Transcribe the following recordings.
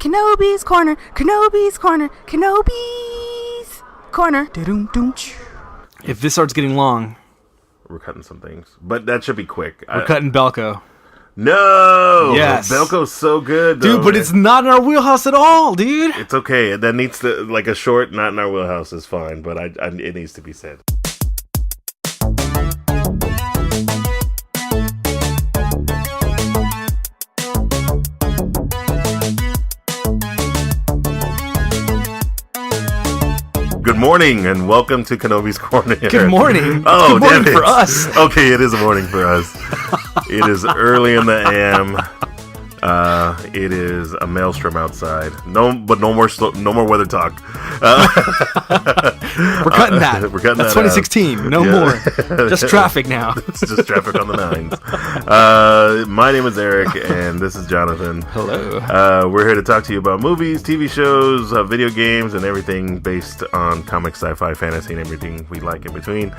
Kenobi's corner, Kenobi's corner, Kenobi's corner. If this starts getting long, we're cutting some things, but that should be quick. We're cutting Belko. No! Yes. Belko's so good, though, dude, but it's not in our wheelhouse at all, dude. It's okay. That needs to, like, a short, not in our wheelhouse is fine, but it needs to be said. Good morning and welcome to Kenobi's Corner. Good morning. Oh, good morning for us. Okay, it is a morning for us. It is early in the AM. It is a maelstrom outside. No more weather talk. We're cutting that. We're cutting That's that 2016. out. No more. Just traffic now. It's just traffic on the nines. My name is Eric, and this is Jonathan. Hello. We're here to talk to you about movies, TV shows, video games, and everything based on comics, sci-fi, fantasy, and everything we like in between.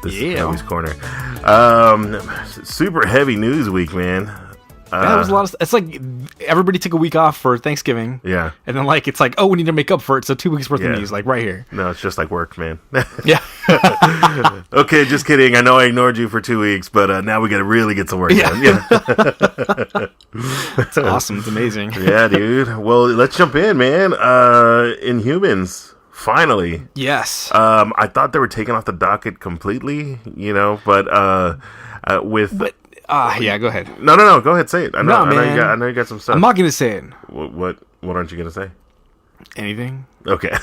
This is Kenobi's Corner. Super heavy news week, man. Yeah, it was a lot of. It's like everybody took a week off for Thanksgiving. Yeah, and then it's like, oh, we need to make up for it. So 2 weeks worth of news, like right here. No, it's just like work, man. Yeah. Okay, just kidding. I know I ignored you for 2 weeks, but now we got to really get some work done. Yeah. It's awesome. It's amazing. Yeah, dude. Well, let's jump in, man. Inhumans. Finally. Yes. I thought they were taking off the docket completely, but yeah, go ahead. No, go ahead, say it. I know you got some stuff. I'm not gonna say it. What aren't you gonna say? Anything. Okay.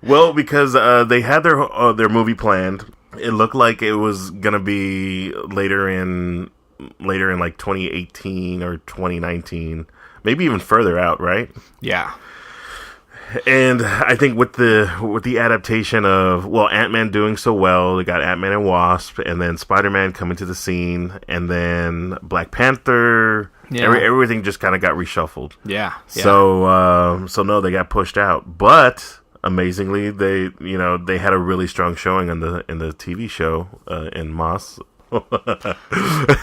Well, because they had their movie planned. It looked like it was gonna be later in like 2018 or 2019, maybe even further out, right? Yeah. And I think with the adaptation of, Ant-Man doing so well, they got Ant-Man and Wasp, and then Spider-Man coming to the scene, and then Black Panther. Yeah. Everything just kind of got reshuffled. Yeah. So no, they got pushed out. But amazingly, they had a really strong showing in the TV show in M.A.S.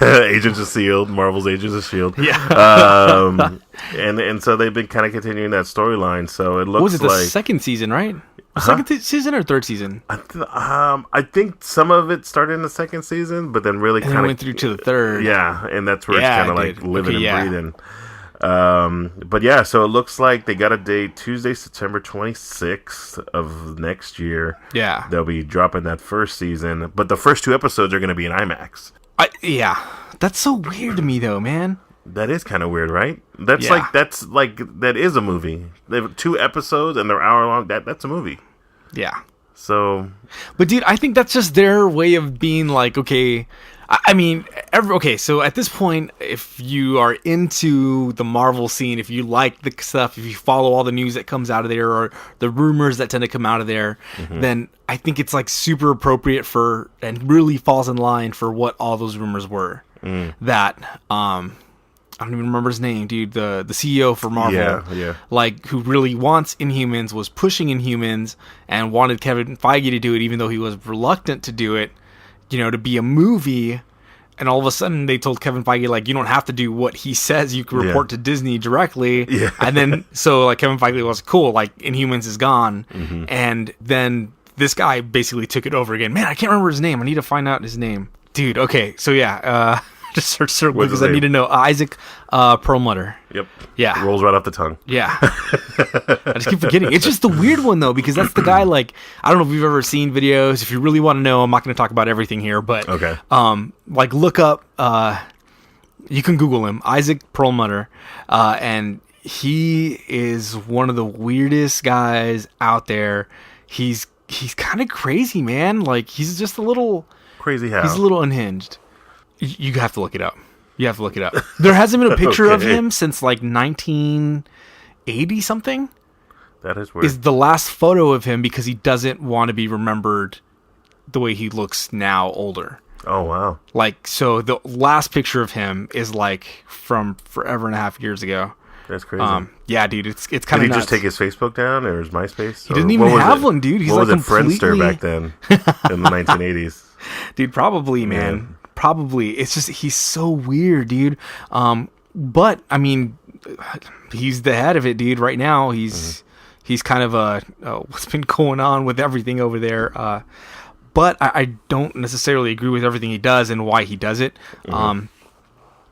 Agents of S.H.I.E.L.D., Marvel's Agents of S.H.I.E.L.D. Yeah. And so they've been kind of continuing that storyline. So it looks like... Was it the second season, right? Second season or third season? I think some of it started in the second season, but then really kind of went through to the third. Yeah, and that's where it's kind of like living and breathing. But yeah, so it looks like they got a date Tuesday, September 26th of next year. Yeah. They'll be dropping that first season, but the first 2 episodes are going to be in IMAX. Yeah. That's so weird to me though, man. That is kind of weird, right? That is a movie. They have 2 episodes and they're hour long. That's a movie. Yeah. So, but dude, I think that's just their way of being like, okay, so at this point, if you are into the Marvel scene, if you like the stuff, if you follow all the news that comes out of there or the rumors that tend to come out of there, then I think it's like super appropriate for, and really falls in line for what all those rumors were. That, I don't even remember his name, dude. The CEO for Marvel, who really wants Inhumans, was pushing Inhumans and wanted Kevin Feige to do it, even though he was reluctant to do it. To be a movie, and all of a sudden they told Kevin Feige, you don't have to do what he says, you can report to Disney directly. Yeah. And then, so Kevin Feige was cool, Inhumans is gone. And then this guy basically took it over again. Man, I can't remember his name. I need to find out his name. Dude, okay, so yeah, just search because I need to know. Isaac Perlmutter. Yep. Yeah. Rolls right off the tongue. Yeah. I just keep forgetting. It's just the weird one, though, because that's the guy, I don't know if you've ever seen videos. If you really want to know, I'm not going to talk about everything here, but okay. Look up, you can Google him, Isaac Perlmutter, and he is one of the weirdest guys out there. He's kind of crazy, man. He's just a little... Crazy how? He's a little unhinged. You have to look it up. There hasn't been a picture of him since 1980 something. That is weird. Is the last photo of him because he doesn't want to be remembered the way he looks now, older. Oh wow! So the last picture of him is from forever and a half years ago. That's crazy. Yeah, dude, it's kind of. Did he just take his Facebook down or his MySpace? He didn't even have one, dude. He's what was it, Friendster back then in the 1980s? Dude, probably, man. Probably. It's just, he's so weird, dude. But, he's the head of it, dude. Right now, he's kind of what's been going on with everything over there. But I don't necessarily agree with everything he does and why he does it.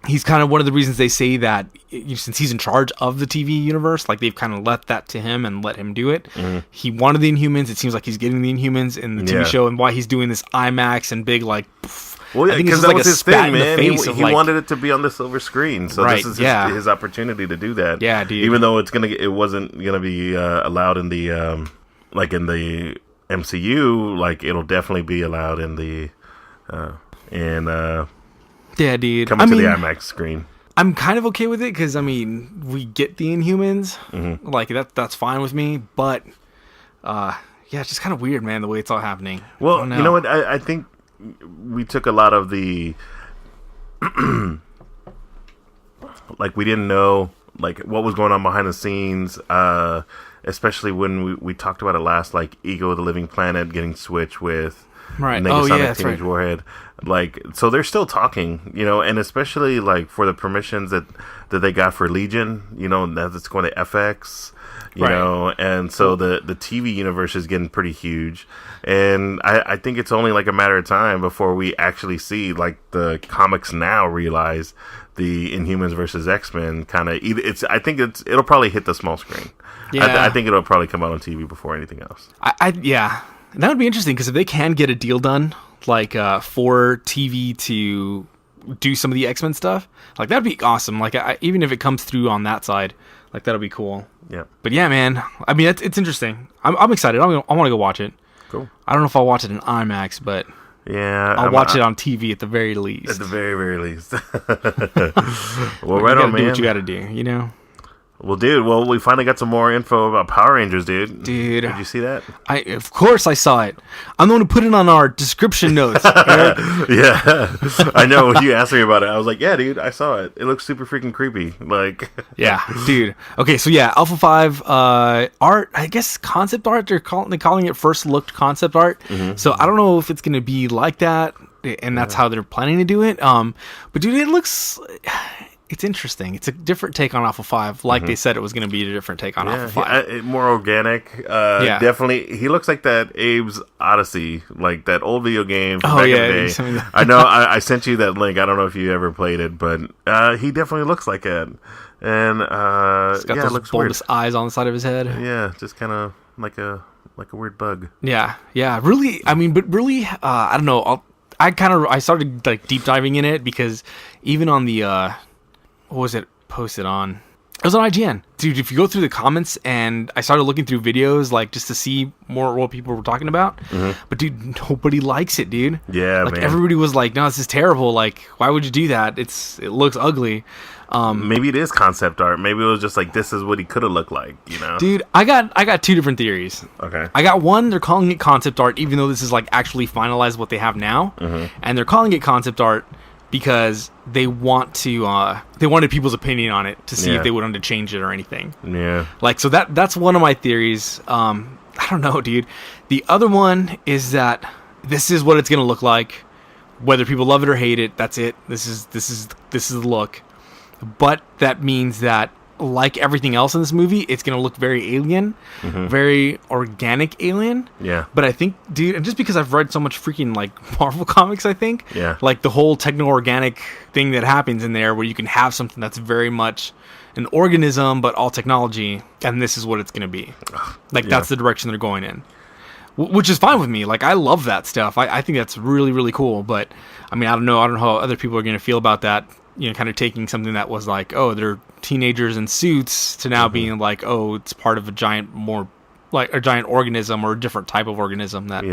He's kind of one of the reasons they say that since he's in charge of the TV universe, like they've kind of left that to him and let him do it. He wanted the Inhumans. It seems like he's getting the Inhumans in the TV show, and why he's doing this IMAX and big like. Well, yeah, because that was his thing, man. He like, wanted it to be on the silver screen, so this is his opportunity to do that. Yeah, dude. Even though it wasn't gonna be allowed in the like in the MCU, like it'll definitely be allowed in the yeah, dude. Coming to the IMAX screen. I'm kind of okay with it because we get the Inhumans, like that's fine with me. But it's just kind of weird, man, the way it's all happening. Well, you know what? I think we took a lot of the like we didn't know like what was going on behind the scenes, especially when we talked about it last, like Ego of the Living Planet getting switched with Negasonic Teenage Warhead. Like, so they're still talking, and especially like for the permissions that they got for Legion, that's going to FX, you know, and so the TV universe is getting pretty huge, and I think it's only like a matter of time before we actually see like the comics now realize the Inhumans versus X-Men kind of I think it'll probably hit the small screen. I think it'll probably come out on TV before anything else. That would be interesting because if they can get a deal done, like for TV to do some of the X-Men stuff, like that'd be awesome. Like even if it comes through on that side, like that'll be cool. Yeah. But yeah, man. I mean, it's interesting. I'm excited. I want to go watch it. Cool. I don't know if I'll watch it in IMAX, but I'll watch it on TV at the very least. At the very, very least. Well, right on, man. Do what you got to do, Well, dude, we finally got some more info about Power Rangers, dude. Dude. Did you see that? Of course I saw it. I'm the one who put it on our description notes. Right? Yeah. I know. When you asked me about it, I was like, yeah, dude, I saw it. It looks super freaking creepy. Like, yeah, dude. Okay, so yeah, Alpha 5 art, I guess concept art. They're calling it first looked concept art. So I don't know if it's going to be like that, and that's how they're planning to do it. But dude, it looks... It's interesting. It's a different take on Alpha 5. Like they said it was going to be a different take on Alpha 5. More organic. Definitely. He looks like that Abe's Odyssey, like that old video game from back in the day. I know. I sent you that link. I don't know if you ever played it, but he definitely looks like it. And he's got those bulbous eyes on the side of his head. Yeah, just kind of like a weird bug. Yeah. Really, I mean, but really, I don't know. I started like deep diving in it because even on the... what was it posted on? It was on IGN. Dude, if you go through the comments, and I started looking through videos, like, just to see more what people were talking about. But, dude, nobody likes it, dude. Yeah, like, man. Everybody was like, no, this is terrible. Like, why would you do that? It looks ugly. Maybe it is concept art. Maybe it was just like, this is what he could have looked like, Dude, I got two different theories. Okay. I got one, they're calling it concept art, even though this is, like, actually finalized what they have now. And they're calling it concept art because they wanted people's opinion on it to see if they wanted to change it or anything. Yeah. Like, so that's one of my theories. I don't know, dude. The other one is that this is what it's going to look like. Whether people love it or hate it, that's it. This is the look. But that means that, like everything else in this movie, it's going to look very alien, very organic alien. Yeah. But I think, dude, and just because I've read so much freaking, like, Marvel comics, I think, like the whole techno-organic thing that happens in there where you can have something that's very much an organism, but all technology, and this is what it's going to be. Like, that's the direction they're going in. Which is fine with me. Like, I love that stuff. I think that's really, really cool. But, I mean, I don't know how other people are going to feel about that. Kind of taking something that was like, oh, they're teenagers in suits to now being like, oh, it's part of a giant organism or a different type of organism that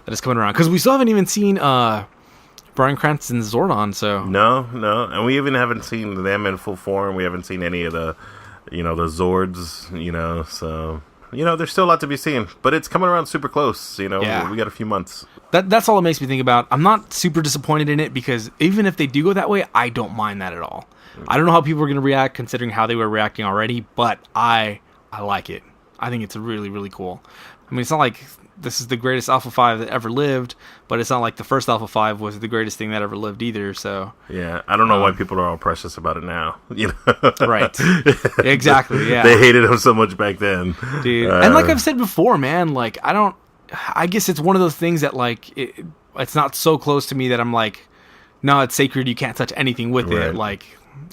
is coming around. Because we still haven't even seen Bryan Cranston's Zordon. So no, and we even haven't seen them in full form. We haven't seen any of the, the Zords. So there's still a lot to be seen, but it's coming around super close. We got a few months. That's all it makes me think about. I'm not super disappointed in it because even if they do go that way, I don't mind that at all. I don't know how people are going to react considering how they were reacting already, but I like it. I think it's really, really cool. I mean, it's not like this is the greatest Alpha 5 that ever lived, but it's not like the first Alpha 5 was the greatest thing that ever lived either. So yeah, I don't know why people are all precious about it now. You know, right? Exactly. Yeah, they hated him so much back then, dude. And like I've said before, man, like I guess it's one of those things that like it's not so close to me that I'm like, no, it's sacred. You can't touch anything with it. Like,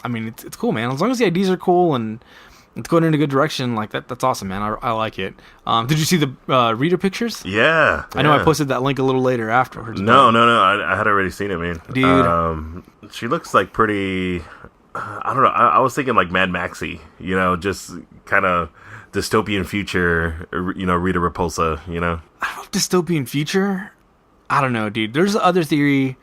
I mean, it's cool, man. As long as the ideas are cool and it's going in a good direction, like that's awesome, man. I like it. Did you see the Rita pictures? Yeah, I know I posted that link a little later afterwards. No. I had already seen it, man. Dude, she looks like pretty. I don't know. I was thinking like Mad Maxy, you know, just kind of dystopian future. You know, Rita Repulsa. You know, dystopian future. I don't know, dude. There's the other theory.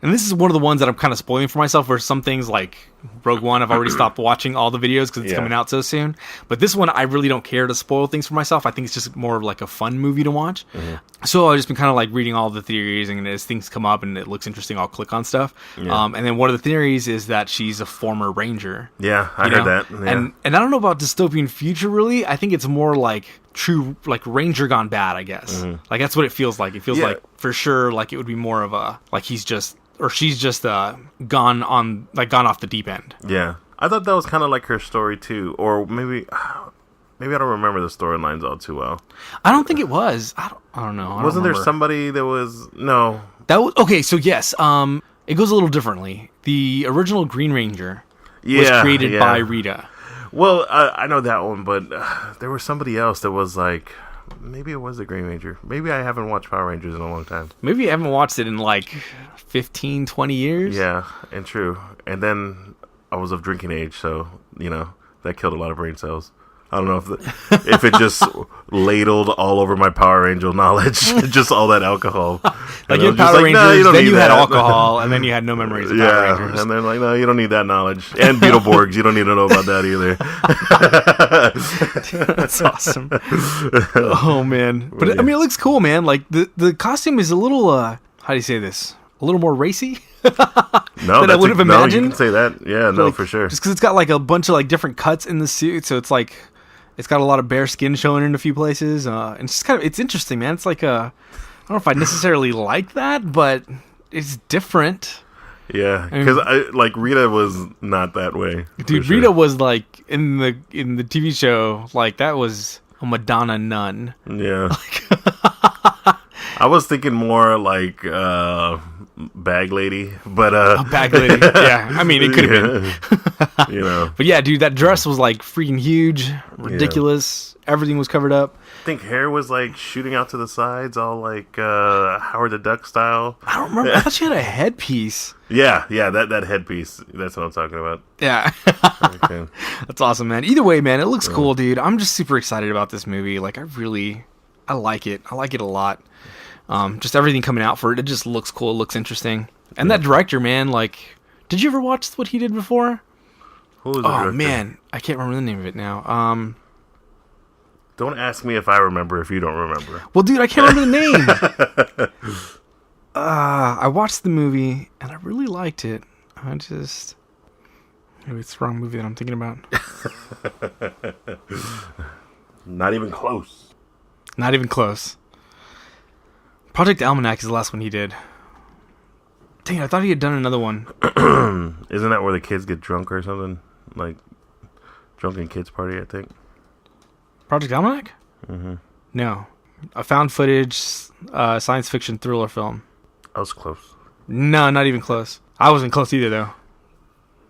And this is one of the ones that I'm kind of spoiling for myself, where some things like Rogue One, I've already stopped watching all the videos because it's coming out so soon. But this one, I really don't care to spoil things for myself. I think it's just more of like a fun movie to watch. Mm-hmm. So I've just been kind of like reading all the theories, and as things come up and it looks interesting, I'll click on stuff. Yeah. And then one of the theories is that she's a former Ranger. Yeah, I heard that. Yeah. And I don't know about dystopian future, really. I think it's more like true, like Ranger gone bad, I guess. Mm-hmm. Like that's what it feels like. It feels like for sure like it would be more of a, like he's just... or she's just gone off the deep end. Yeah, I thought that was kind of like her story too, or maybe I don't remember the storylines all too well. I don't think it was. I don't know. Wasn't there somebody that was no? That was okay. So yes, it goes a little differently. The original Green Ranger was created by Rita. Well, I know that one, but there was somebody else that was like. Maybe it was the Green Ranger. Maybe I haven't watched Power Rangers in a long time. Maybe I haven't watched it in like 15, 20 years. Yeah, and true. And then I was of drinking age, so, you know, that killed a lot of brain cells. I don't know if it just ladled all over my Power Ranger knowledge, just all that alcohol. Like you had Power Rangers, then you had alcohol, and then you had no memories of Power Rangers. And then like, no, you don't need that knowledge. And Beetleborgs, you don't need to know about that either. That's awesome. Oh, man. But, I mean, it looks cool, man. Like, the costume is a little, how do you say this? A little more racy? No, than I would have imagined. No, you can say that. Yeah, no, like, for sure. Just because it's got like a bunch of like different cuts in the suit, so it's like it's got a lot of bare skin showing in a few places. And it's just it's interesting, man. It's like I don't know if I necessarily like that, but it's different. Yeah, because like Rita was not that way. Dude, Rita was like in the TV show, like that was a Madonna nun. Yeah. I was thinking more like bag lady, but bag lady. Yeah, I mean it could have been. You know. But yeah, dude, that dress was like freaking huge, ridiculous. Yeah. Everything was covered up. I think hair was like shooting out to the sides, all like Howard the Duck style. I don't remember. I thought she had a headpiece. Yeah, that headpiece. That's what I'm talking about. Yeah. Okay. That's awesome, man. Either way, man, it looks cool, dude. I'm just super excited about this movie. Like, I like it. I like it a lot. Just everything coming out for it. It just looks cool. It looks interesting. And that director, man, like, did you ever watch what he did before? Who was the director? Oh, man. I can't remember the name of it now. Don't ask me if I remember if you don't remember. Well, dude, I can't remember the name. I watched the movie, and I really liked it. Maybe it's the wrong movie that I'm thinking about. Not even close. Not even close. Project Almanac is the last one he did. Dang, I thought he had done another one. Isn't that where the kids get drunk or something? Like, drunken kids party, I think. Project Almanac? Mm-hmm. No. A found footage science fiction thriller film. I was close. No, not even close. I wasn't close either, though.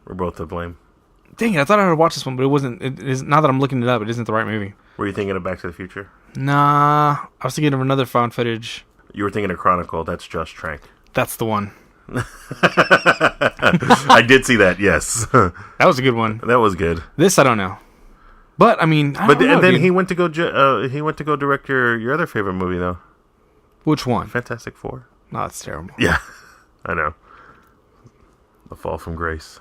We're both to blame. Dang it, I thought I had watched this one, but it wasn't. It is, now that I'm looking it up, it isn't the right movie. Were you thinking of Back to the Future? Nah, I was thinking of another found footage. You were thinking of Chronicle. That's Josh Trank. That's the one. I did see that, yes. That was a good one. That was good. This, I don't know. But, I mean, I don't know, and then dude. he went to go direct your other favorite movie, though. Which one? Fantastic Four. No, that's terrible. Yeah, I know. The Fall from Grace.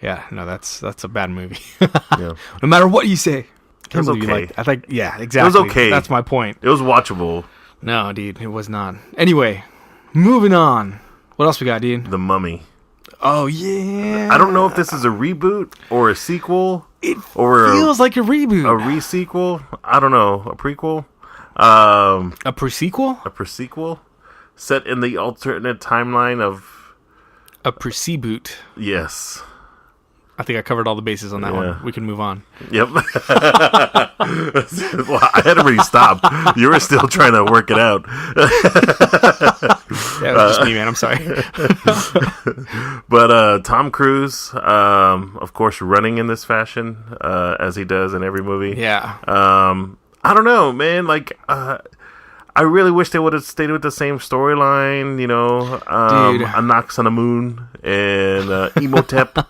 Yeah, no, that's a bad movie. Yeah. No matter what you say. It was okay. I think, yeah, exactly. It was okay. That's my point. It was watchable. No, dude, it was not. Anyway, moving on. What else we got, dude? The Mummy. Oh, yeah. I don't know if this is a reboot or a sequel. It feels like a reboot. A re-sequel. I don't know. A prequel. A pre-sequel? A pre-sequel set in the alternate timeline of... A pre-boot. Yes. I think I covered all the bases on that one. We can move on. Yep. Well, I had to already stop. You were still trying to work it out. That was just me, man. I'm sorry. But Tom Cruise, of course, running in this fashion, as he does in every movie. Yeah. I don't know, man. Like, I really wish they would have stayed with the same storyline. You know, A Knocks on the Moon and Emotep.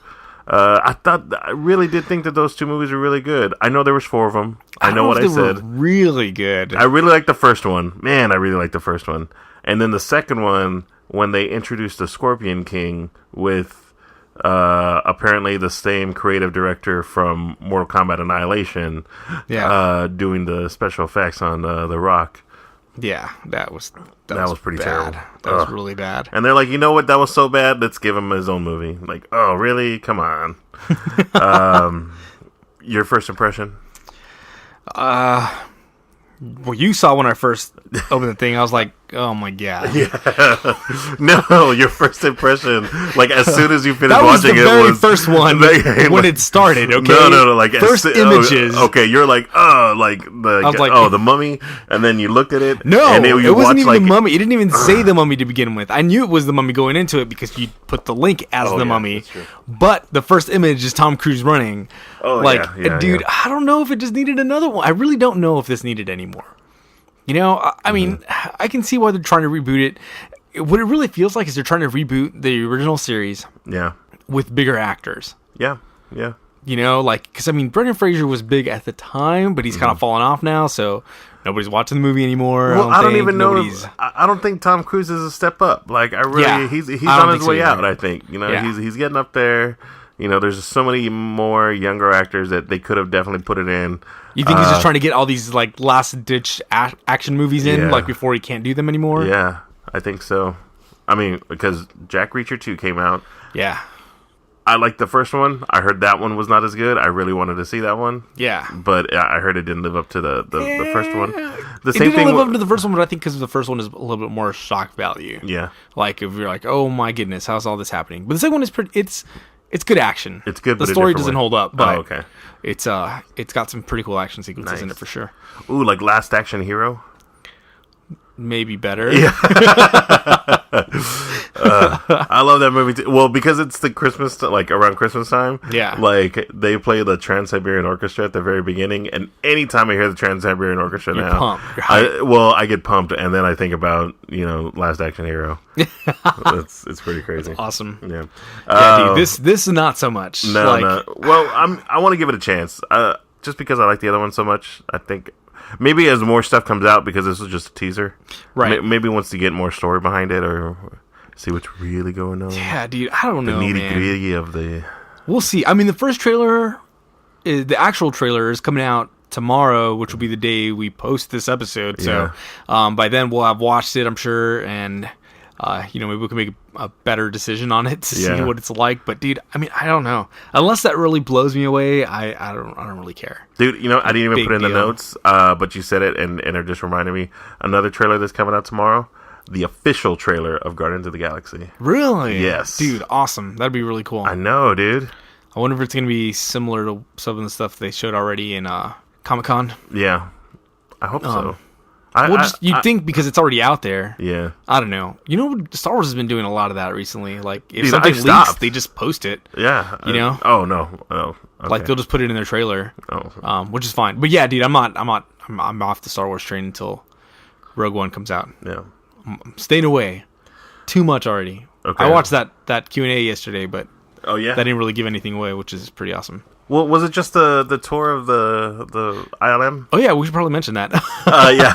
I really did think that those two movies were really good. I know there was 4 of them. I know what I said. Were really good. I really liked the first one. Man, I really liked the first one. And then the second one, when they introduced the Scorpion King with apparently the same creative director from Mortal Kombat Annihilation, doing the special effects on The Rock. Yeah, that was pretty bad. terrible. That was really bad. And they're like, you know what? That was so bad. Let's give him his own movie. Like, oh, really? Come on. Your first impression? Well, you saw when I first opened the thing. I was like, oh my god. Yeah. No, your first impression, like as soon as you finished that was watching the it, very was first one when it started. Okay. No. Like first images. Okay, you're like, oh, like the Mummy, and then you looked at it. No, and it wasn't even the Mummy. It didn't even say the Mummy to begin with. I knew it was the Mummy going into it because you put the link as the Mummy. That's true. But the first image is Tom Cruise running. Oh, dude, I don't know if it just needed another one. I really don't know if this needed any more. You know, I mean, I can see why they're trying to reboot it. What it really feels like is they're trying to reboot the original series. Yeah. With bigger actors. Yeah. You know, like, because, I mean, Brendan Fraser was big at the time, but he's kind of fallen off now, so nobody's watching the movie anymore. Well, I don't even know. I don't think Tom Cruise is a step up. Like, he's on his way out, I think. You know, he's getting up there. You know, there's so many more younger actors that they could have definitely put it in. You think he's just trying to get all these, like, last-ditch action movies in, like, before he can't do them anymore? Yeah, I think so. I mean, because Jack Reacher 2 came out. Yeah. I liked the first one. I heard that one was not as good. I really wanted to see that one. Yeah. But I heard it didn't live up to the first one. It didn't live up to the first one, but I think because the first one is a little bit more shock value. Yeah. Like, if you're like, oh my goodness, how's all this happening? But the second one is it's good action. It's good, the but story doesn't hold up, but okay. It's got some pretty cool action sequences in it for sure. Ooh, like Last Action Hero? Maybe better. Yeah. I love that movie too. Well, because it's the Christmas, like around Christmas time. Yeah. Like they play the Trans-Siberian Orchestra at the very beginning, and anytime I hear the Trans-Siberian Orchestra You're now, pumped. I get pumped, and then I think about Last Action Hero. It's pretty crazy. That's awesome. Yeah. Dude, this is not so much. No. Well, I want to give it a chance. Just because I like the other one so much, I think. Maybe as more stuff comes out, because this was just a teaser. Right. Maybe wants to get more story behind it or see what's really going on. Yeah, dude. I don't know, the nitty-gritty of the... We'll see. I mean, the first trailer, the actual trailer is coming out tomorrow, which will be the day we post this episode. So by then we'll have watched it, I'm sure, and... maybe we can make a better decision on it to see what it's like. But dude, I mean, I don't know. Unless that really blows me away, I don't really care. Dude, I didn't even put in the notes, but you said it, and it just reminded me. Another trailer that's coming out tomorrow, the official trailer of Guardians of the Galaxy. Really? Yes. Dude, awesome. That'd be really cool. I know, dude. I wonder if it's going to be similar to some of the stuff they showed already in Comic-Con. Yeah. I hope so. You'd think because it's already out there. Yeah. I don't know. Star Wars has been doing a lot of that recently. Like, if something leaks, they just post it. Yeah. Oh, no. Oh, okay. Like, they'll just put it in their trailer. Oh. Which is fine. But yeah, dude, I'm off the Star Wars train until Rogue One comes out. Yeah. I'm staying away. Too much already. Okay. I watched that Q&A yesterday, but that didn't really give anything away, which is pretty awesome. Well, was it just the tour of the ILM? Oh yeah, we should probably mention that. Yeah,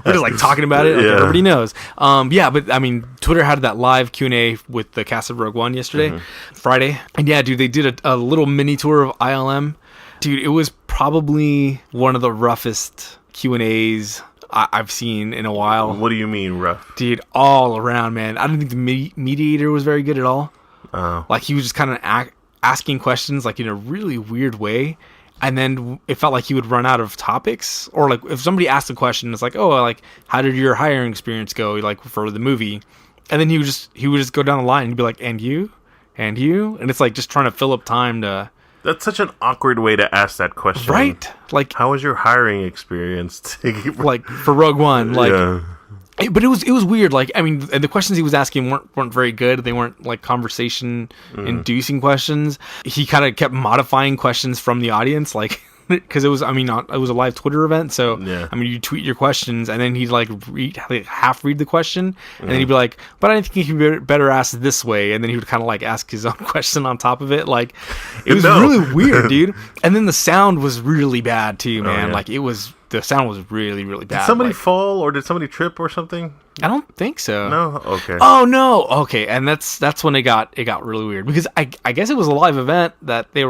we're just like talking about it. Like everybody knows. But I mean, Twitter had that live Q&A with the cast of Rogue One yesterday, Friday, and yeah, dude, they did a little mini tour of ILM. Dude, it was probably one of the roughest Q&As I've seen in a while. What do you mean rough? Dude, all around, man. I don't think the mediator was very good at all. Like he was just kind of asking questions like in a really weird way, and then it felt like he would run out of topics, or like if somebody asked a question, it's like, oh, like how did your hiring experience go, like for the movie, and then he would just go down the line and he'd be like, and you, and it's like just trying to fill up time to. That's such an awkward way to ask that question, right? Like, how was your hiring experience? Like for Rogue One, like. Yeah. But it was weird. Like, I mean, and the questions he was asking weren't very good. They weren't like conversation inducing questions. He kind of kept modifying questions from the audience, like because it was a live Twitter event. So yeah. I mean, you tweet your questions, and then he'd like half read the question, and then he'd be like, "But I think you could better ask it this way," and then he would kind of like ask his own question on top of it. Like, it was really weird, dude. And then the sound was really bad too, man. Yeah. Like the sound was really, really bad. Did somebody fall or did somebody trip or something? I don't think so. No? Okay. Oh no. Okay. And that's when it got really weird, because I guess it was a live event that they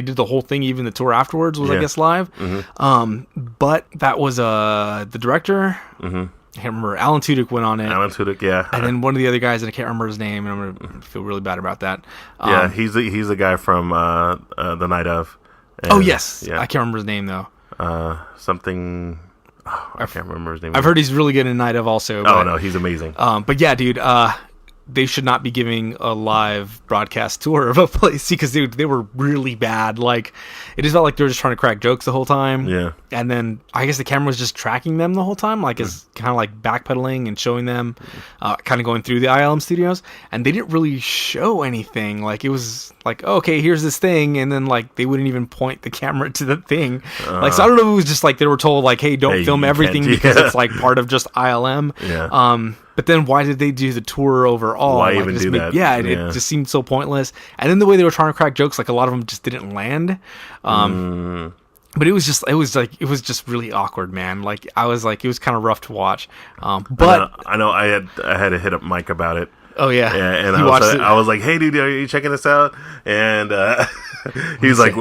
did the whole thing, even the tour afterwards was I guess live. But that was the director. I can't remember. Alan Tudyk went on it. Alan Tudyk, yeah. And then one of the other guys, and I can't remember his name, and I'm gonna feel really bad about that. Yeah, he's the guy from The Night Of. And, oh yes. Yeah. I can't remember his name though. Something. Oh, I can't remember his name. I've heard he's really good in Night Of also. But, no, he's amazing. But yeah, dude, they should not be giving a live broadcast tour of a place, because they were really bad. Like, it just felt like they were just trying to crack jokes the whole time. Yeah. And then I guess the camera was just tracking them the whole time, like it's kind of like backpedaling and showing them, kind of going through the ILM studios, and they didn't really show anything. Like, it was like, oh, okay, here's this thing, and then like they wouldn't even point the camera to the thing. Like, so I don't know if it was just like they were told like, hey, don't film everything because it's like part of just ILM. Yeah. But then why did they do the tour overall? Why like, even do that? Yeah, it just seemed so pointless. And then the way they were trying to crack jokes, like a lot of them just didn't land. But it was just really awkward, man. Like, I was like, it was kind of rough to watch. But I know I had to hit up Mike about it. Oh yeah, and I was like, hey dude, are you checking this out? And he's like,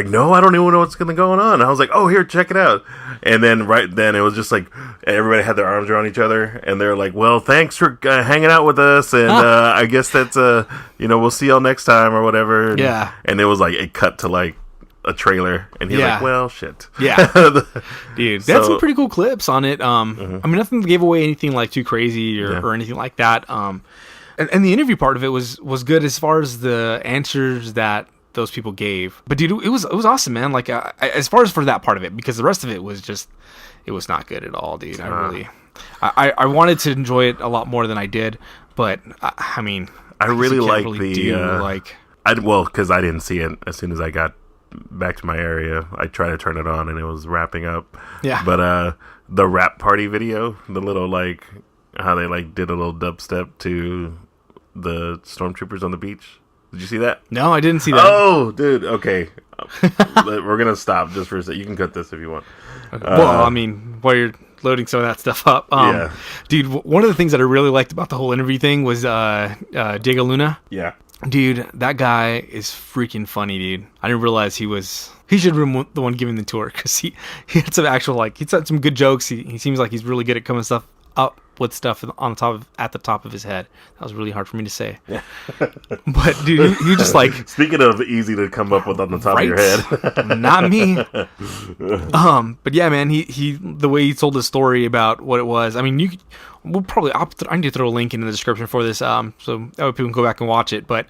no, I don't even know what's going on. And I was like, oh, here, check it out. And then right then it was just like everybody had their arms around each other, and they're like, well, thanks for hanging out with us, and I guess that's we'll see y'all next time or whatever. And, yeah. And it was like it cut to like a trailer, and he's like, well, shit. Yeah. Dude, they had some pretty cool clips on it. I mean, nothing gave away anything like too crazy or anything like that. And the interview part of it was good as far as the answers that those people gave. But dude, it was awesome, man. Like, as far as for that part of it, because the rest of it was just, it was not good at all, dude. I wanted to enjoy it a lot more than I did, but I mean, I really like because I didn't see it as soon as I got back to my area. I tried to turn it on and it was wrapping up. Yeah. But the rap party video, the little like how they like did a little dubstep to the stormtroopers on the beach. Did you see that? No, I didn't see that. Oh, dude. Okay. We're going to stop just for a second. You can cut this if you want. Okay. Well, I mean, while you're loading some of that stuff up. Yeah. Dude, one of the things that I really liked about the whole interview thing was Diego Luna. Yeah. Dude, that guy is freaking funny, dude. I didn't realize he should have been the one giving the tour, because he had some actual, like, he said some good jokes. He seems like he's really good at coming up with stuff at the top of his head. That was really hard for me to say. Yeah. But dude, you just like, speaking of easy to come up with on the top of your head. Not me. But yeah, man, he the way he told the story about what it was. I mean, I need to throw a link in the description for this, so that way people can go back and watch it. But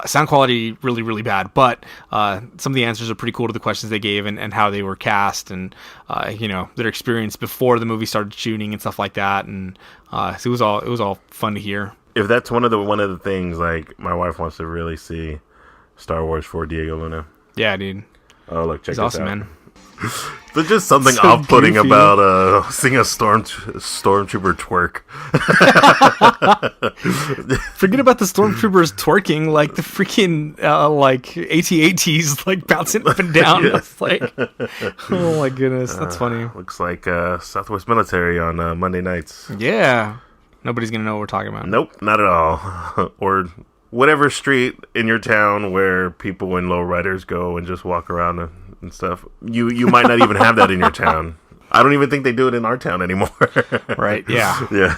sound quality really, really bad. But some of the answers are pretty cool to the questions they gave, and how they were cast, and their experience before the movie started shooting and stuff like that. And so it was all fun to hear. If that's one of the things, like, my wife wants to really see Star Wars for Diego Luna. Yeah, dude. Oh, look, check this awesome, out. Man. There's just something so off-putting goofy about seeing a stormtrooper twerk. Forget about the stormtroopers twerking, like the freaking like AT-ATs like bouncing up and down. Yeah. It's like, oh my goodness, that's funny. Looks like Southwest Military on Monday nights. Yeah, nobody's gonna know what we're talking about. Nope, not at all. Or whatever street in your town where people in lowriders go and just walk around and stuff. You might not even have that in your town. I don't even think they do it in our town anymore. Right? Yeah. Yeah.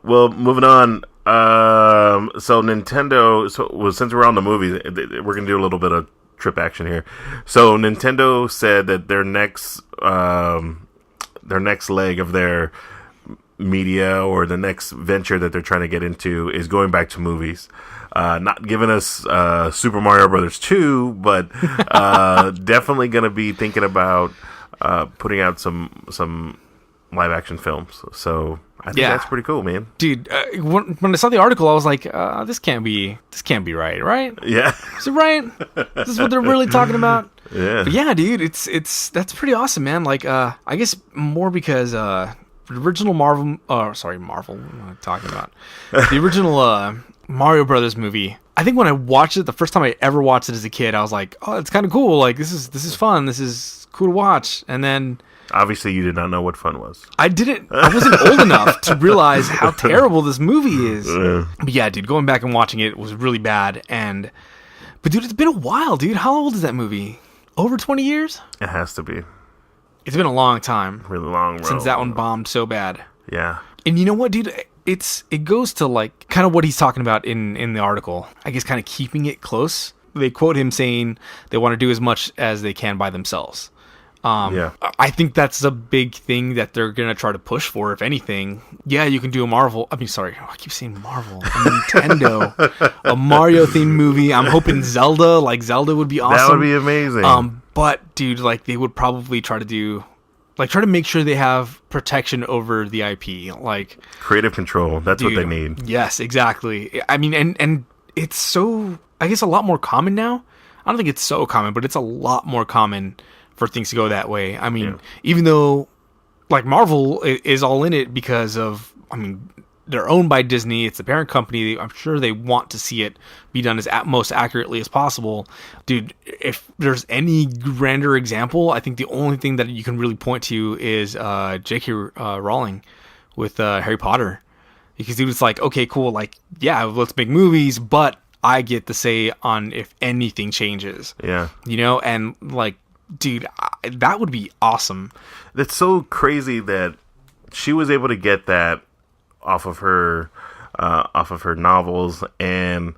Well, moving on. So Nintendo. Since we're on the movies, we're gonna do a little bit of trip action here. So Nintendo said that their next leg of their media, or the next venture that they're trying to get into, is going back to movies. Not giving us Super Mario Brothers 2, but definitely going to be thinking about putting out some live action films. So I think that's pretty cool, man. Dude, when I saw the article, I was like, this can't be right? Yeah. Is it right? Is this what they're really talking about? Yeah. But yeah, dude, that's pretty awesome, man. Like, I guess more because the original Marvel, what am I talking about? The original Mario Brothers movie. I think when I watched it, the first time I ever watched it as a kid, I was like, oh, it's kind of cool. Like, this is fun. This is cool to watch. And then obviously you did not know what fun was. I wasn't old enough to realize how terrible this movie is. But yeah, dude, going back and watching it was really bad. But dude, it's been a while, dude. How old is that movie? Over 20 years? It has to be. It's been a long time. Really long road. Since that one bombed so bad. Yeah. And you know what, dude? It goes to like kind of what he's talking about in the article. I guess kind of keeping it close. They quote him saying they want to do as much as they can by themselves. I think that's a big thing that they're going to try to push for, if anything. Yeah, you can do I keep saying Marvel. A Nintendo. A Mario-themed movie. I'm hoping Zelda would be awesome. That would be amazing. But, dude, like, they would probably try to make sure they have protection over the IP. Like, creative control. That's what they need. Yes, exactly. I mean, and it's so, I guess, a lot more common now. I don't think it's so common, but it's a lot more common for things to go that way. I mean, even though like Marvel is all in it because of, I mean, they're owned by Disney. It's the parent company. I'm sure they want to see it be done as most accurately as possible. Dude, if there's any grander example, I think the only thing that you can really point to is J.K. Rowling with Harry Potter. Because dude, it's like, okay, cool. Like, yeah, let's make movies, but I get the say on if anything changes. Yeah. You know, and like, dude, that would be awesome. That's so crazy that she was able to get that off of her novels, and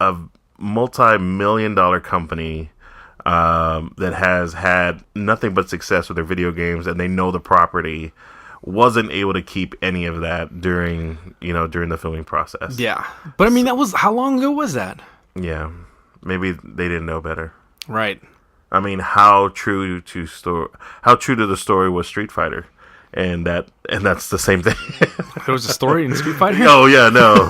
a multi-million-dollar company that has had nothing but success with their video games, and they know the property, wasn't able to keep any of that during the filming process. Yeah, but I mean, how long ago was that? Yeah, maybe they didn't know better. Right. I mean, how true to the story was Street Fighter, and that's the same thing. There was a story in Street Fighter? Oh yeah, no,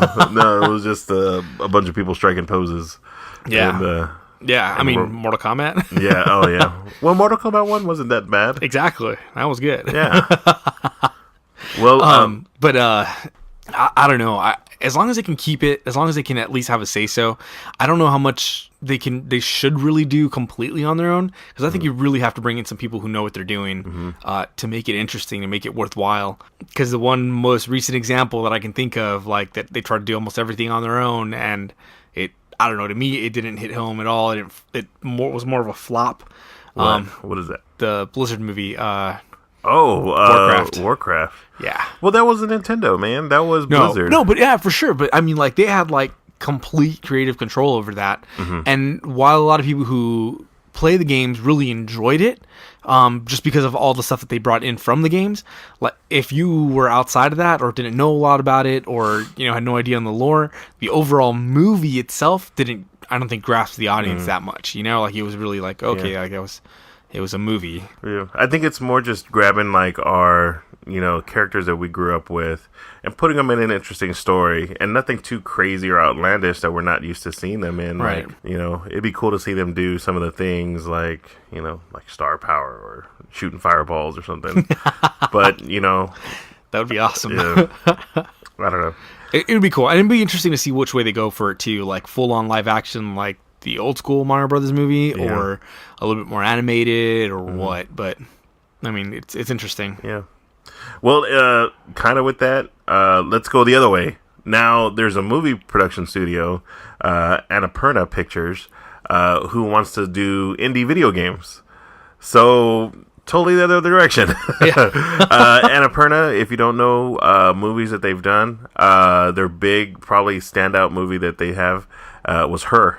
it was just a bunch of people striking poses. Yeah, and, I mean, Mortal Kombat. Yeah, oh yeah. Well, Mortal Kombat 1 wasn't that bad. Exactly, that was good. Yeah. Well, but I don't know. As long as they can keep it, as long as they can at least have a say so, I don't know how much they should really do completely on their own, because I think you really have to bring in some people who know what they're doing to make it interesting and make it worthwhile. Because the one most recent example that I can think of, like, that they tried to do almost everything on their own, and I don't know, to me it didn't hit home at all. It was more of a flop. What is that? The Blizzard movie. Warcraft. Yeah. Well, that wasn't Nintendo, man. That was Blizzard. No, but yeah, for sure. But I mean, like, they had like complete creative control over that. And while a lot of people who play the games really enjoyed it, just because of all the stuff that they brought in from the games, like, if you were outside of that or didn't know a lot about it, or had no idea on the lore, the overall movie itself I don't think grasp the audience that much. Like, it was really like, okay, like it was a movie. Yeah. I think it's more just grabbing like our characters that we grew up with and putting them in an interesting story, and nothing too crazy or outlandish that we're not used to seeing them in. Right. Like, it'd be cool to see them do some of the things like star power or shooting fireballs or something. But that would be awesome. Yeah. I don't know. It would be cool, and it'd be interesting to see which way they go for it too, like full on live action, like the old school Mario Brothers movie, or a little bit more animated, or what. But I mean, it's interesting. Yeah. Well, kind of with that, let's go the other way. Now, there's a movie production studio, Annapurna Pictures, who wants to do indie video games. So, totally the other direction. Annapurna, if you don't know movies that they've done, their big, probably standout movie that they have was her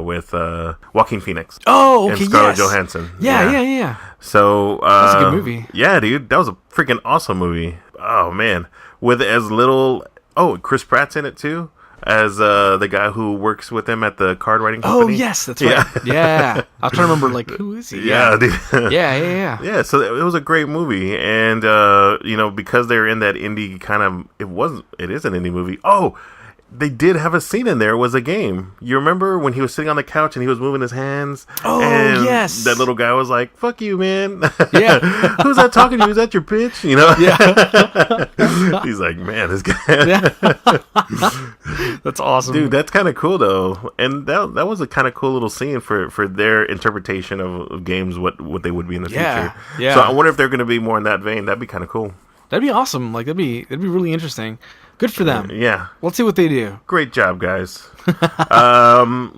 with Joaquin Phoenix. Oh, okay, and Scarlett yes. Johansson. Yeah. So That's a good movie. Yeah, dude, that was a freaking awesome movie. Oh man, with as little. Oh, Chris Pratt's in it too, as the guy who works with him at the card writing company. Oh yes, that's right. Yeah. I was trying to remember like who is he? Yeah, dude. Yeah. Yeah, so it was a great movie, and because they're in that indie kind of, it is an indie movie. Oh, they did have a scene in there. It was a game. You remember when he was sitting on the couch and he was moving his hands? Oh, and yes. That little guy was like, "Fuck you, man." Yeah. Who's that talking to you? Is that your bitch? You know? Yeah. He's like, man, this guy. Yeah. That's awesome, Dude, that's kind of cool though, and that was a kind of cool little scene for their interpretation of games, what they would be in the future. Yeah. So I wonder if they're going to be more in that vein. That'd be kind of cool. That'd be awesome. Like that'd be really interesting. Good for them. Yeah. Let's see what they do. Great job, guys.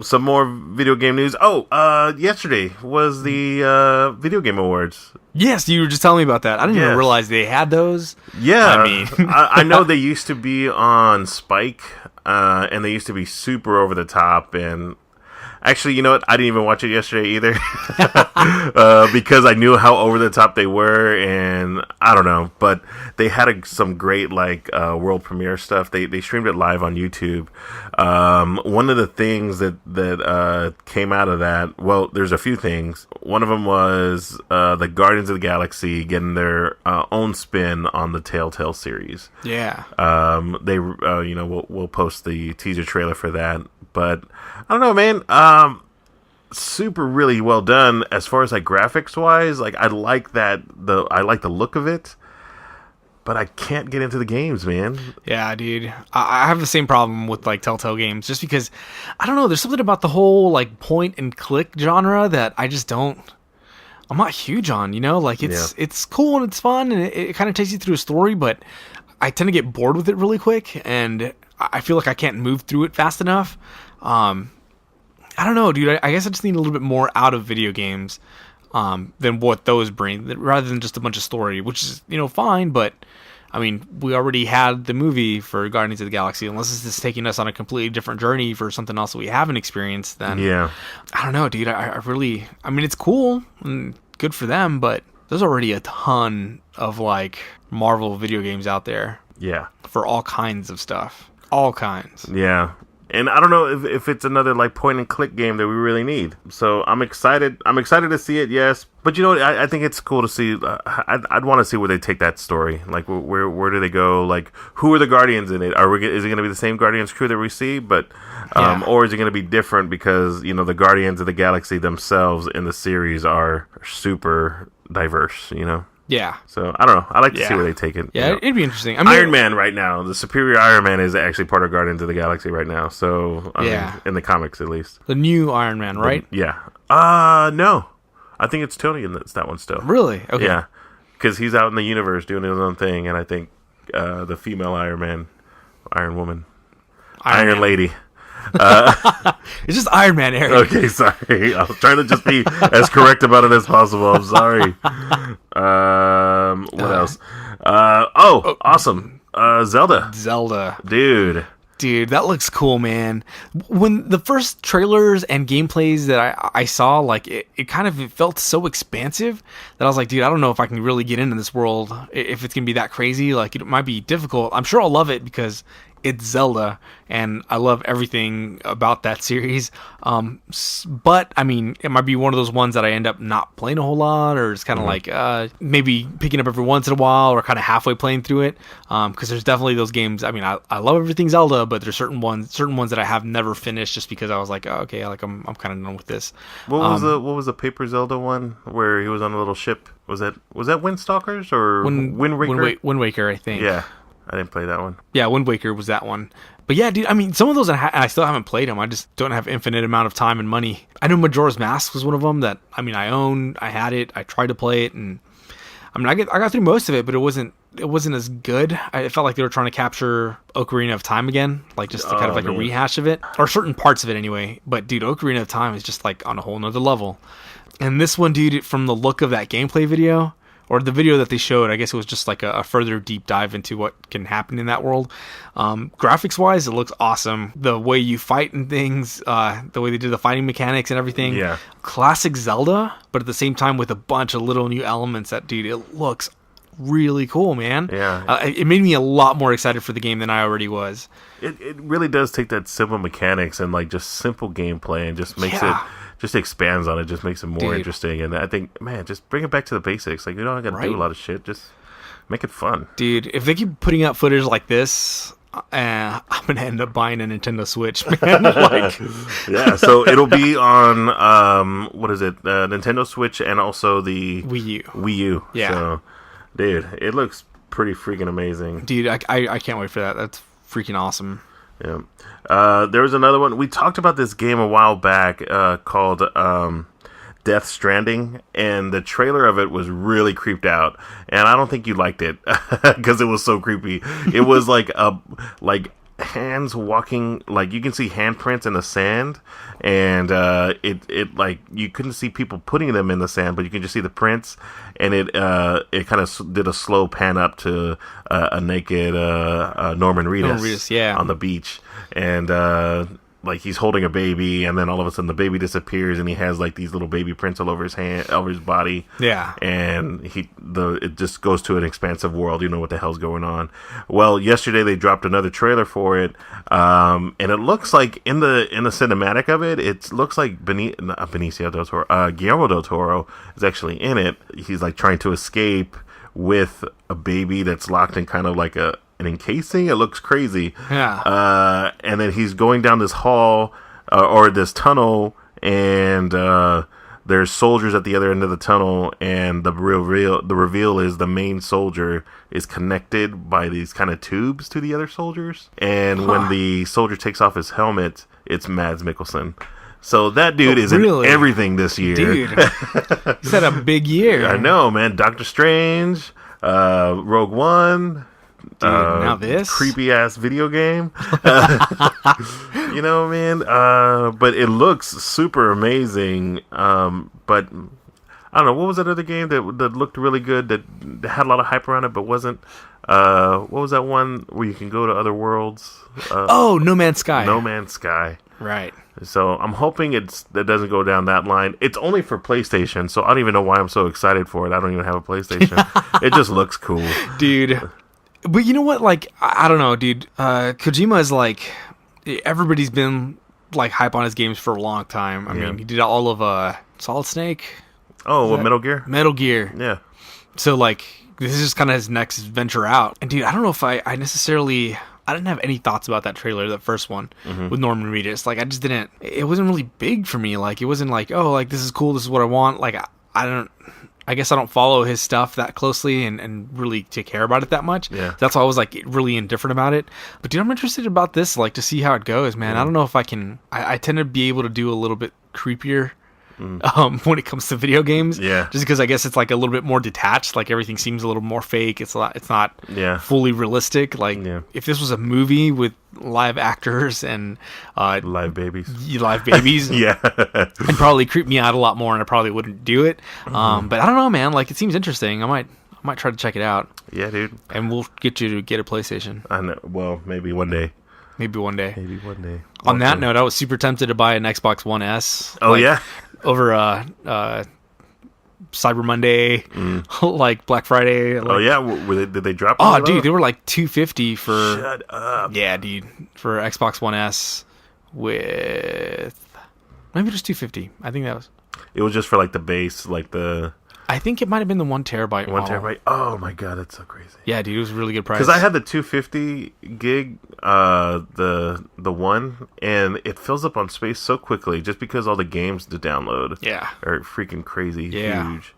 Some more video game news. Yesterday was the Video Game Awards. Yes, you were just telling me about that. I didn't even Yes. realize they had those. Yeah, I mean, I know they used to be on Spike, and they used to be super over the top. And actually, you know what? I didn't even watch it yesterday either, because I knew how over the top they were, and I don't know. But they had some great world premiere stuff. They streamed it live on YouTube. One of the things that came out of that, well, there's a few things. One of them was the Guardians of the Galaxy getting their own spin on the Telltale series. yeah. We'll post the teaser trailer for that, but I don't know, man. Super really well done as far as graphics wise. I like I like the look of it, but I can't get into the games, man. Yeah, dude. I have the same problem with Telltale games, just because I don't know. There's something about the whole point and click genre that I just don't. I'm not huge on. It's cool and it's fun and it kind of takes you through a story, but I tend to get bored with it really quick, and I feel like I can't move through it fast enough. I don't know, dude. I guess I just need a little bit more out of video games than what those bring, rather than just a bunch of story, which is, fine. But, I mean, we already had the movie for Guardians of the Galaxy. Unless this is taking us on a completely different journey for something else that we haven't experienced, then yeah. I don't know, dude. I mean, it's cool and good for them, but there's already a ton of, Marvel video games out there. Yeah. For all kinds of stuff. All kinds. Yeah. And I don't know if it's another point and click game that we really need. So I'm excited. I'm excited to see it. Yes, but you know what? I think it's cool to see. I'd want to see where they take that story. Where do they go? Who are the Guardians in it? Is it going to be the same Guardians crew that we see? But or is it going to be different because the Guardians of the Galaxy themselves in the series are super diverse. Yeah. So I don't know. I like to see where they take it. Yeah, it'd be interesting. I mean, Iron Man right now, the superior Iron Man is actually part of Guardians of the Galaxy right now. So I mean, in the comics at least. The new Iron Man, right? Yeah. No, I think it's Tony, and it's that one still. Really? Okay. Yeah, because he's out in the universe doing his own thing, and I think the female Iron Man, Iron Woman, Iron Lady. It's just Iron Man, Eric. Okay, sorry. I was trying to just be as correct about it as possible. I'm sorry. What else? Awesome. Zelda. Dude, that looks cool, man. When the first trailers and gameplays that I saw, it kind of felt so expansive that I was like, dude, I don't know if I can really get into this world, if it's going to be that crazy. It might be difficult. I'm sure I'll love it because it's Zelda, and I love everything about that series. But, I mean, it might be one of those ones that I end up not playing a whole lot, or it's kind of maybe picking up every once in a while, or kind of halfway playing through it. Because there's definitely those games. I mean, I love everything Zelda, but there's certain ones that I have never finished just because I was like, oh, okay, I'm kind of done with this. What was the Paper Zelda one where he was on a little ship? Was that Windstalkers or Wind Waker? Wind Waker, I think. Yeah. I didn't play that one. Yeah, Wind Waker was that one. But yeah, dude, I mean, some of those I still haven't played them. I just don't have infinite amount of time and money. I know Majora's Mask was one of them that, I mean, I owned, I had it, I tried to play it, and I mean, I got through most of it, but it wasn't as good. I felt like they were trying to capture Ocarina of Time again, just to kind of a rehash of it, or certain parts of it anyway. But dude, Ocarina of Time is just on a whole nother level. And this one, dude, from the look of that gameplay video, or the video that they showed, I guess it was just like a further deep dive into what can happen in that world. Graphics wise, it looks awesome. The way you fight and things, the way they did the fighting mechanics and everything. Yeah. Classic Zelda, but at the same time with a bunch of little new elements that, dude, it looks really cool, man. Yeah. It made me a lot more excited for the game than I already was. It really does take that simple mechanics and like just simple gameplay and just makes it, just expands on it, just makes it more interesting. And I think, man, just bring it back to the basics. Like, you don't got to do a lot of shit. Just make it fun. Dude, if they keep putting out footage like this, I'm going to end up buying a Nintendo Switch, man. Like, yeah, so it'll be on, what is it? Nintendo Switch and also the Wii U. Yeah. So, dude, it looks pretty freaking amazing. Dude, I can't wait for that. That's freaking awesome. Yeah. There was another one. We talked about this game a while back called Death Stranding, and the trailer of it was really creeped out, and I don't think you liked it because it was so creepy. It was like hands walking, like you can see handprints in the sand, and it like you couldn't see people putting them in the sand, but you can just see the prints, and it kind of did a slow pan up to a naked Norman Reedus on the beach, and like he's holding a baby, and then all of a sudden the baby disappears, and he has like these little baby prints all over his hand, over his body. Yeah, and it just goes to an expansive world. You know what the hell's going on? Well, yesterday they dropped another trailer for it, and it looks like in the cinematic of it, it looks like Benicio del Toro, Guillermo del Toro is actually in it. He's like trying to escape with a baby that's locked in kind of like an encasing. It looks crazy. Yeah. And then he's going down this hall or this tunnel, and there's soldiers at the other end of the tunnel, and the reveal is the main soldier is connected by these kind of tubes to the other soldiers, and when the soldier takes off his helmet, it's Mads Mikkelsen. So that dude is in everything this year. Dude, he's had a big year. I know, man. Doctor Strange, Rogue One. Dude, now this creepy ass video game. You know, man. But it looks super amazing. But I don't know, what was that other game that looked really good, that had a lot of hype around it, but wasn't? What was that one where you can go to other worlds? No Man's Sky. No Man's Sky. Right. So I'm hoping it doesn't go down that line. It's only for PlayStation, so I don't even know why I'm so excited for it. I don't even have a PlayStation. It just looks cool, dude. But you know what? Like, I don't know, dude. Kojima is like, everybody's been like hype on his games for a long time. I mean, he did all of Solid Snake. Oh, what, Metal Gear? Metal Gear. Yeah. So like, this is just kind of his next venture out. And dude, I don't know if I necessarily, I didn't have any thoughts about that trailer, that first one with Norman Reedus. Like, I just didn't. It wasn't really big for me. Like, it wasn't like, oh, like this is cool. This is what I want. Like, I guess I don't follow his stuff that closely and really take care about it that much. Yeah. That's why I was like really indifferent about it. But dude, I'm interested about this, like to see how it goes, man. I don't know if I can. I tend to be able to do a little bit creepier when it comes to video games. Yeah. Just because I guess it's like a little bit more detached. Like everything seems a little more fake. It's not fully realistic. Like if this was a movie with live actors and live babies, it'd probably creep me out a lot more, and I probably wouldn't do it. But I don't know, man. Like it seems interesting. I might try to check it out. Yeah, dude. And we'll get you to get a PlayStation. I know. Well, maybe one day. Maybe one day. On that note, I was super tempted to buy an Xbox One S. Oh, yeah? Over Cyber Monday, like Black Friday. Like, oh, yeah? Did they drop? Oh, dude, they were like $250 for... Shut up. Yeah, dude. For Xbox One S with... Maybe just $250. I think that was... It was just for like the base, like the... I think it might have been the 1 terabyte. 1 terabyte? Oh my god, that's so crazy. Yeah, dude, it was a really good price. Because I had the 250 gig, the one, and it fills up on space so quickly just because all the games to download are freaking crazy huge.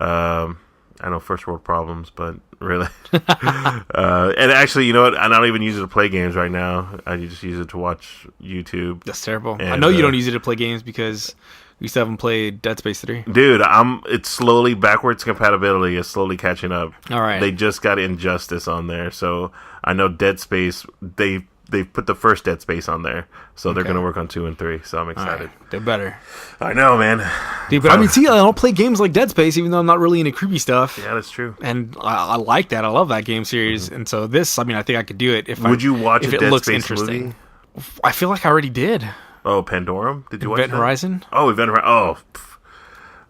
I know first world problems, but really. And actually, you know what? I don't even use it to play games right now. I just use it to watch YouTube. That's terrible. And, I know you don't use it to play games because... We still haven't played Dead Space 3. Dude, it's slowly, backwards compatibility is slowly catching up. All right. They just got Injustice on there, so I know Dead Space, they they've put the first Dead Space on there, so they're Okay. going to work on 2 and 3. So I'm excited. Right. They better. I know, man. Dude, but I mean, see, I don't play games like Dead Space, even though I'm not really into creepy stuff. Yeah, that's true. And I like that. I love that game series. And so this, I mean, I think I could do it if Would you watch if a it Dead looks Space interesting. movie? I feel like I already did. Oh, Pandorum? Did you watch Event that? Horizon? Oh, Event Horizon. Oh,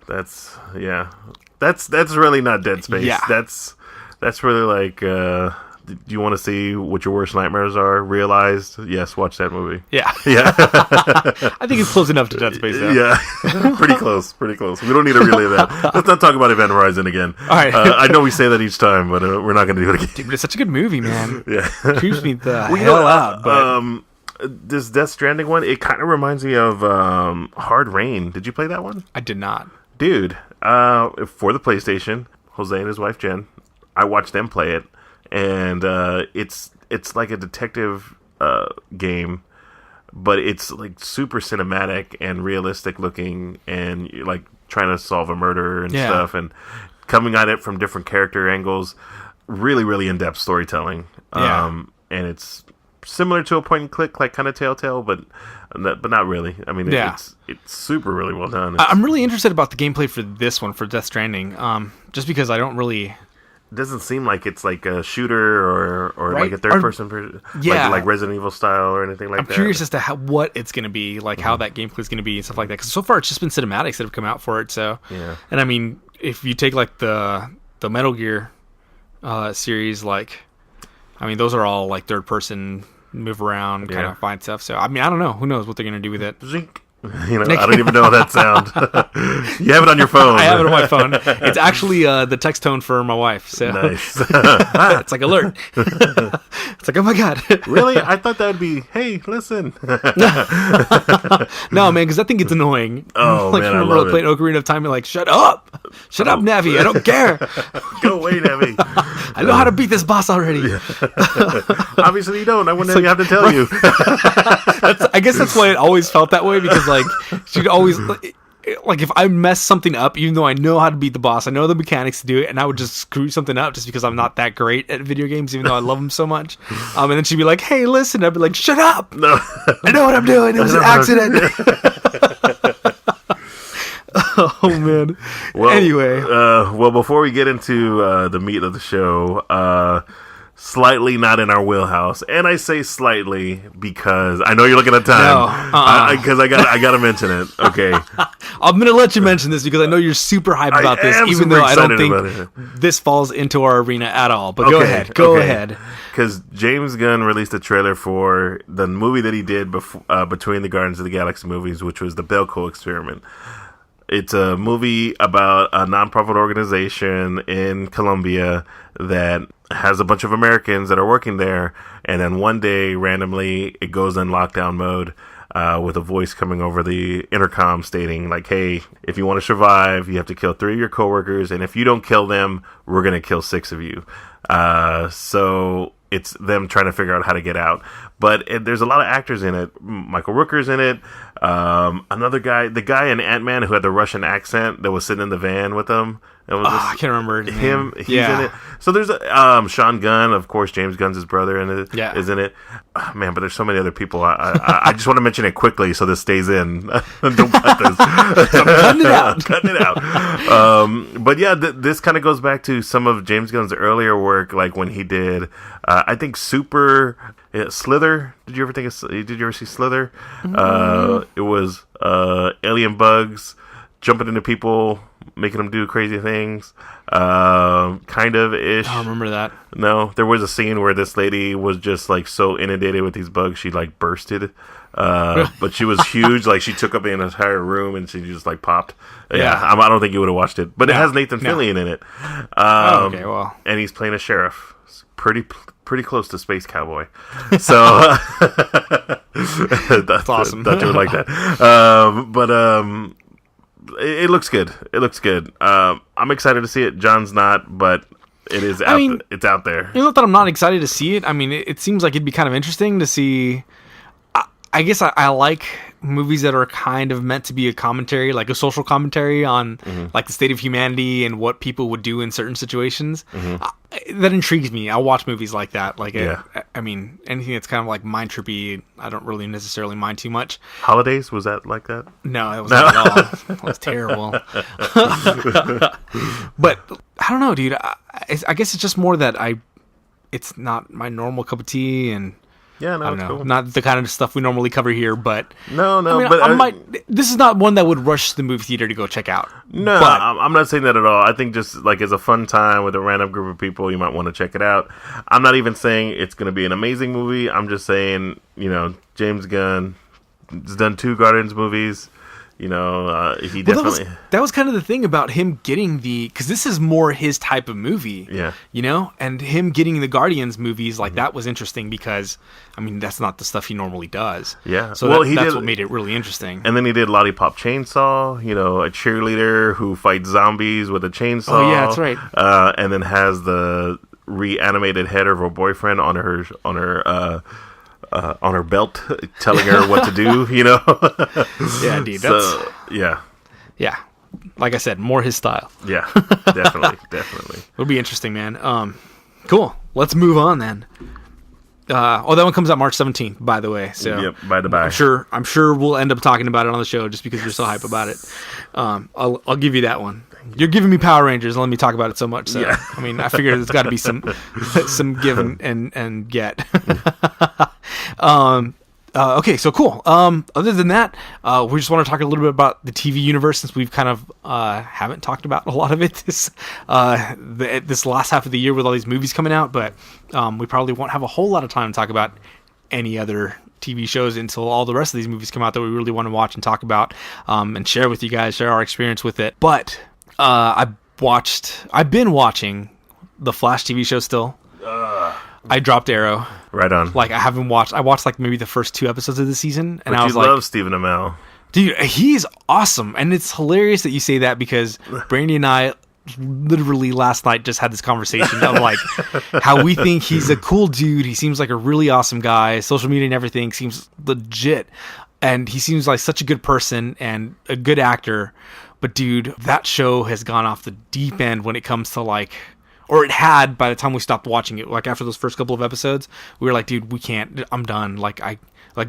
that's really not Dead Space. Yeah. That's really like. Do you want to see what your worst nightmares are realized? Yes, watch that movie. Yeah. Yeah. I think it's close enough to Dead Space, though. Yeah, pretty close. We don't need to relive that. Let's not talk about Event Horizon again. All right. I know we say that each time, but we're not going to do it again. Dude, but it's such a good movie, man. Yeah. Creeps me the You hell know, out. But this Death Stranding one, it kind of reminds me of Hard Rain. Did you play that one? I did not. Dude, for the PlayStation, Jose and his wife Jen, I watched them play it, and it's like a detective game, but it's like super cinematic and realistic looking, and you're like trying to solve a murder and stuff, and coming at it from different character angles. Really, really in-depth storytelling. Yeah. And it's similar to a point and click, like kind of Telltale, but not really. I mean, it's super really well done. I'm really interested about the gameplay for this one, for Death Stranding, just because I don't really... It doesn't seem like it's like a shooter or Right. like a third-person, Yeah. like Resident Evil style or anything like that. I'm curious as to what it's going to be, like how that gameplay is going to be and stuff like that. Because so far it's just been cinematics that have come out for it. So, Yeah. And I mean, if you take like the Metal Gear series, like, I mean, those are all like third-person, move around, kind of find stuff. So, I mean, I don't know. Who knows what they're going to do with it? Zink. You know, I don't even know that sound. You have it on your phone. I have it on my phone. It's actually the text tone for my wife. So Nice. it's like alert. It's like, oh my god. Really? I thought that would be, hey, listen. No, man, because I think it's annoying. Oh, like, man, I remember love playing Ocarina of Time, you're like, shut up, Navi, I don't care. Go away, Navi. I know how to beat this boss already. Obviously you don't. I wouldn't have to tell you. I guess that's why it always felt that way, because like she'd always like if I mess something up, even though I know how to beat the boss, I know the mechanics to do it, and I would just screw something up just because I'm not that great at video games, even though I love them so much. And then she'd be like, "Hey, listen," I'd be like, "Shut up! No. I know what I'm doing. It was an accident." Oh man. Well, anyway, well, before we get into the meat of the show, slightly not in our wheelhouse, and I say slightly because I know you're looking at time. No, Because I gotta mention it. Okay, I'm gonna let you mention this because I know you're super hyped about this, am even super though I don't excited think about it. this falls into our arena at all. But go ahead. Go ahead. Because James Gunn released a trailer for the movie that he did between the Guardians of the Galaxy movies, which was the Belko Experiment. It's a movie about a nonprofit organization in Colombia that has a bunch of Americans that are working there, and then one day, randomly, it goes in lockdown mode with a voice coming over the intercom stating, like, hey, if you want to survive, you have to kill 3 of your coworkers, and if you don't kill them, we're going to kill 6 of you. So it's them trying to figure out how to get out. But there's a lot of actors in it. Michael Rooker's in it. Another guy, the guy in Ant-Man who had the Russian accent that was sitting in the van with him. It was I can't remember his him. name. He's in it. So there's Sean Gunn, of course. James Gunn's his brother, is in it. Oh, man, but there's so many other people. I just want to mention it quickly so this stays in. Don't cut this. I'm cutting it out. Cutting it out. But yeah, this kind of goes back to some of James Gunn's earlier work, like when he did, I think Slither. Did you ever see Slither? It was alien bugs jumping into people, making them do crazy things, kind of ish. I don't remember that. No, there was a scene where this lady was just like so inundated with these bugs she like bursted. But she was huge, like she took up an entire room and she just like popped. Yeah, I don't think you would have watched it, but it has Nathan Fillion in it. Okay, well, and he's playing a sheriff. It's pretty close to Space Cowboy. So that's awesome. Thought you would like that. It looks good. It looks good. I'm excited to see it. John's not, but it is. It's out there. It's not that I'm not excited to see it. I mean, it seems like it'd be kind of interesting to see. I guess I like movies that are kind of meant to be a commentary, like a social commentary on like the state of humanity and what people would do in certain situations, that intrigues me. I'll watch movies like that. Like, I mean, anything that's kind of like mind trippy, I don't really necessarily mind too much. Holidays, was that like that? No, it was not at all. It was terrible. But I don't know, dude. I guess it's just more that it's not my normal cup of tea, and Yeah, no, I don't know, cool. not the kind of stuff we normally cover here. But No, I mean, but this is not one that would rush to the movie theater to go check out. No, but, I'm not saying that at all. I think just like as a fun time with a random group of people, you might want to check it out. I'm not even saying it's going to be an amazing movie. I'm just saying, James Gunn has done 2 Guardians movies. He definitely... That was kind of the thing about him getting because this is more his type of movie. Yeah. And him getting the Guardians movies, like, that was interesting because, I mean, that's not the stuff he normally does. Yeah. So that's what made it really interesting. And then he did Lollipop Chainsaw, a cheerleader who fights zombies with a chainsaw. Oh, yeah, that's right. And then has the reanimated head of her boyfriend on her belt, telling her what to do. Yeah, dude. Yeah. Like I said, more his style. Yeah, definitely. It'll be interesting, man. Cool. Let's move on then. That one comes out March 17th, by the way. So yep, by the by. I'm sure we'll end up talking about it on the show just because you're so hype about it. I'll give you that one. You're giving me Power Rangers and let me talk about it so much. So, yeah. I mean, I figured there's got to be some give and get. Okay, so cool. Other than that, we just want to talk a little bit about the TV universe since we've kind of haven't talked about a lot of it this last half of the year with all these movies coming out. But we probably won't have a whole lot of time to talk about any other TV shows until all the rest of these movies come out that we really want to watch and talk about and share with you guys, share our experience with it. But I've been watching the Flash TV show still. I dropped Arrow. Right on. Like, I watched like maybe the first 2 episodes of the season, and but I was you like, love Stephen Amell. Dude, he's awesome. And it's hilarious that you say that because Brandy and I literally last night just had this conversation of like how we think he's a cool dude. He seems like a really awesome guy. Social media and everything seems legit. And he seems like such a good person and a good actor. But dude, that show has gone off the deep end when it comes to like... Or it had by the time we stopped watching it. Like after those first couple of episodes, we were like, dude, we can't. I'm done. Like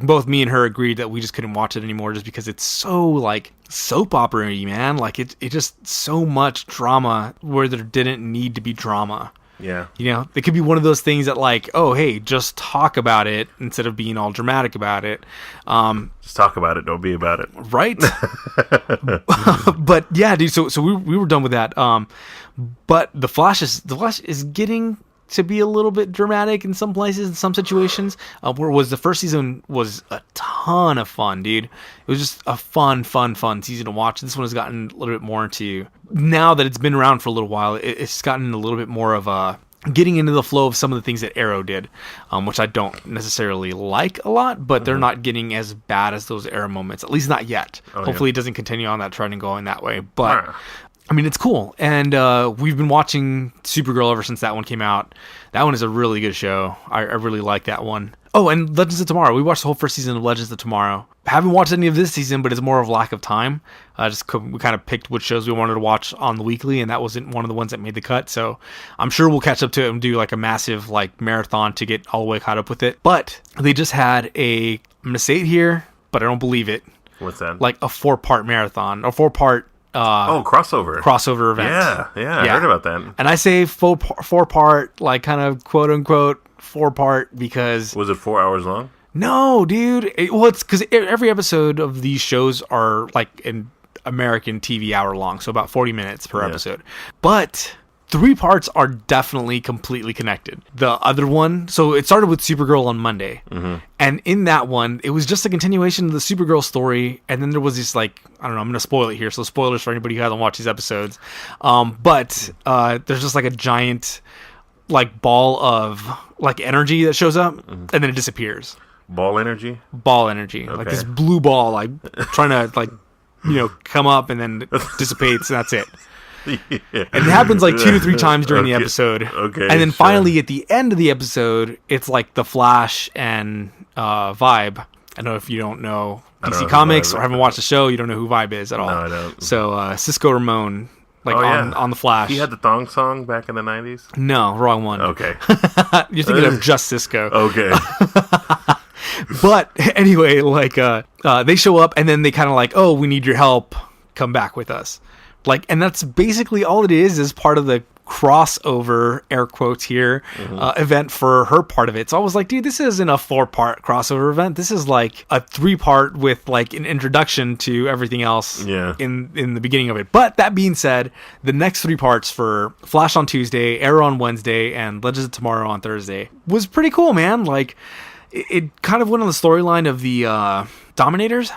both me and her agreed that we just couldn't watch it anymore just because it's so like soap opera-y, man. Like it just so much drama where there didn't need to be drama. Yeah. It could be one of those things that like, oh, hey, just talk about it instead of being all dramatic about it. Just talk about it. Don't be about it. Right. But yeah, dude. So we were done with that. But the Flash is getting to be a little bit dramatic in some places, in some situations. Whereas the first season was a ton of fun, dude. It was just a fun season to watch. This one has gotten a little bit more into, now that it's been around for a little while, it's gotten a little bit more of a getting into the flow of some of the things that Arrow did, which I don't necessarily like a lot, but they're not getting as bad as those Arrow moments, at least not yet. Hopefully it doesn't continue on that trend and going that way. But I mean, it's cool. And we've been watching Supergirl ever since that one came out. That one is a really good show. I really like that one. Oh, and Legends of Tomorrow. We watched the whole first season of Legends of Tomorrow. I haven't watched any of this season, but it's more of lack of time. We kind of picked which shows we wanted to watch on the weekly, and that wasn't one of the ones that made the cut. So I'm sure we'll catch up to it and do like a massive like marathon to get all the way caught up with it. But they just had I'm going to say it here, but I don't believe it. What's that? Like a 4-part marathon, or 4-part crossover event. Yeah, I heard about that. And I say 4-part, like kind of quote unquote 4-part because... Was it 4 hours long? No, dude. It's because every episode of these shows are like an American TV hour long, so about 40 minutes per episode. But 3 parts are definitely completely connected. The other one, so it started with Supergirl on Monday, and in that one, it was just a continuation of the Supergirl story, and then there was this like, I don't know, I'm going to spoil it here, so spoilers for anybody who hasn't watched these episodes. But there's just like a giant like ball of like energy that shows up, and then it disappears. Ball energy? Ball energy. Okay. Like this blue ball, like trying to like, come up and then it dissipates, and that's it. Yeah. And it happens like 2 to 3 times during the episode. Okay. And then finally at the end of the episode, it's like the Flash and Vibe. I don't know if you don't know don't know DC who Comics Vibe or is. haven't watched the show, you don't know who Vibe is at all. No, I don't. So Cisco Ramon, on the Flash. He had the thong song back in the 90s? No, wrong one. Okay. You're thinking of just Cisco. Okay. But anyway, they show up and then they kind of like, oh, we need your help. Come back with us. And that's basically all it is part of the crossover, air quotes here, event for her part of it. So I was like, dude, this isn't a 4-part crossover event. This is like a 3-part with an introduction to everything else in the beginning of it. But that being said, the next 3 parts for Flash on Tuesday, Arrow on Wednesday, and Legends of Tomorrow on Thursday was pretty cool, man. It kind of went on the storyline of the Dominators.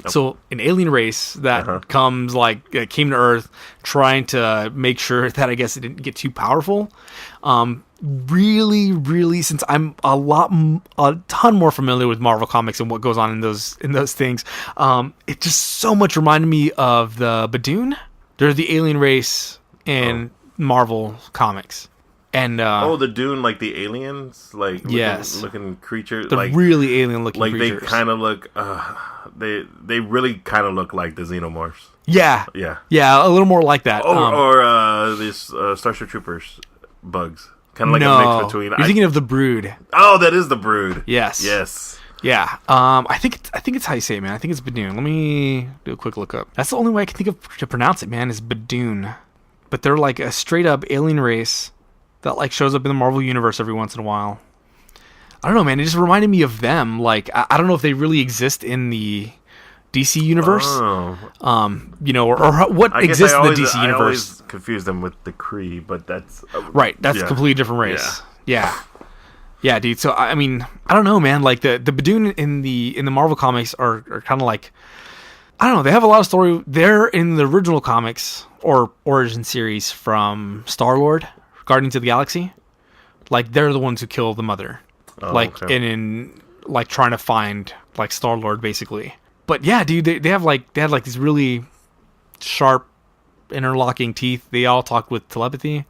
So an alien race that came to Earth trying to make sure that I guess it didn't get too powerful. Really, really, since I'm a ton more familiar with Marvel Comics and what goes on in those things, it just so much reminded me of the Badoon. They're the alien race in Marvel Comics. And the Dune, the aliens, yes, looking creatures, the really alien looking creatures. They kind of look, they really kind of look like the Xenomorphs. Yeah, a little more like that. Or these Starship Troopers bugs, kind of a mix between. You're thinking of the Brood. Oh, that is the Brood. Yes. Yeah. I think it's how you say it, man. I think it's Badoon. Let me do a quick look up. That's the only way I can think of to pronounce it, man. Is Badoon. But they're a straight up alien race that shows up in the Marvel universe every once in a while. I don't know, man. It just reminded me of them. I don't know if they really exist in the DC universe. Oh. Or what exists in the DC universe. I always confuse them with the Kree, but that's right. That's a completely different race. Yeah, dude. So I mean, I don't know, man. The Badoon in the Marvel comics are kind of I don't know. They have a lot of story. They're in the original comics or origin series from Star-Lord, Guardians of the Galaxy. They're the ones who kill the mother. Okay. in trying to find Star-Lord basically. But yeah, dude, they had these really sharp interlocking teeth. They all talk with telepathy.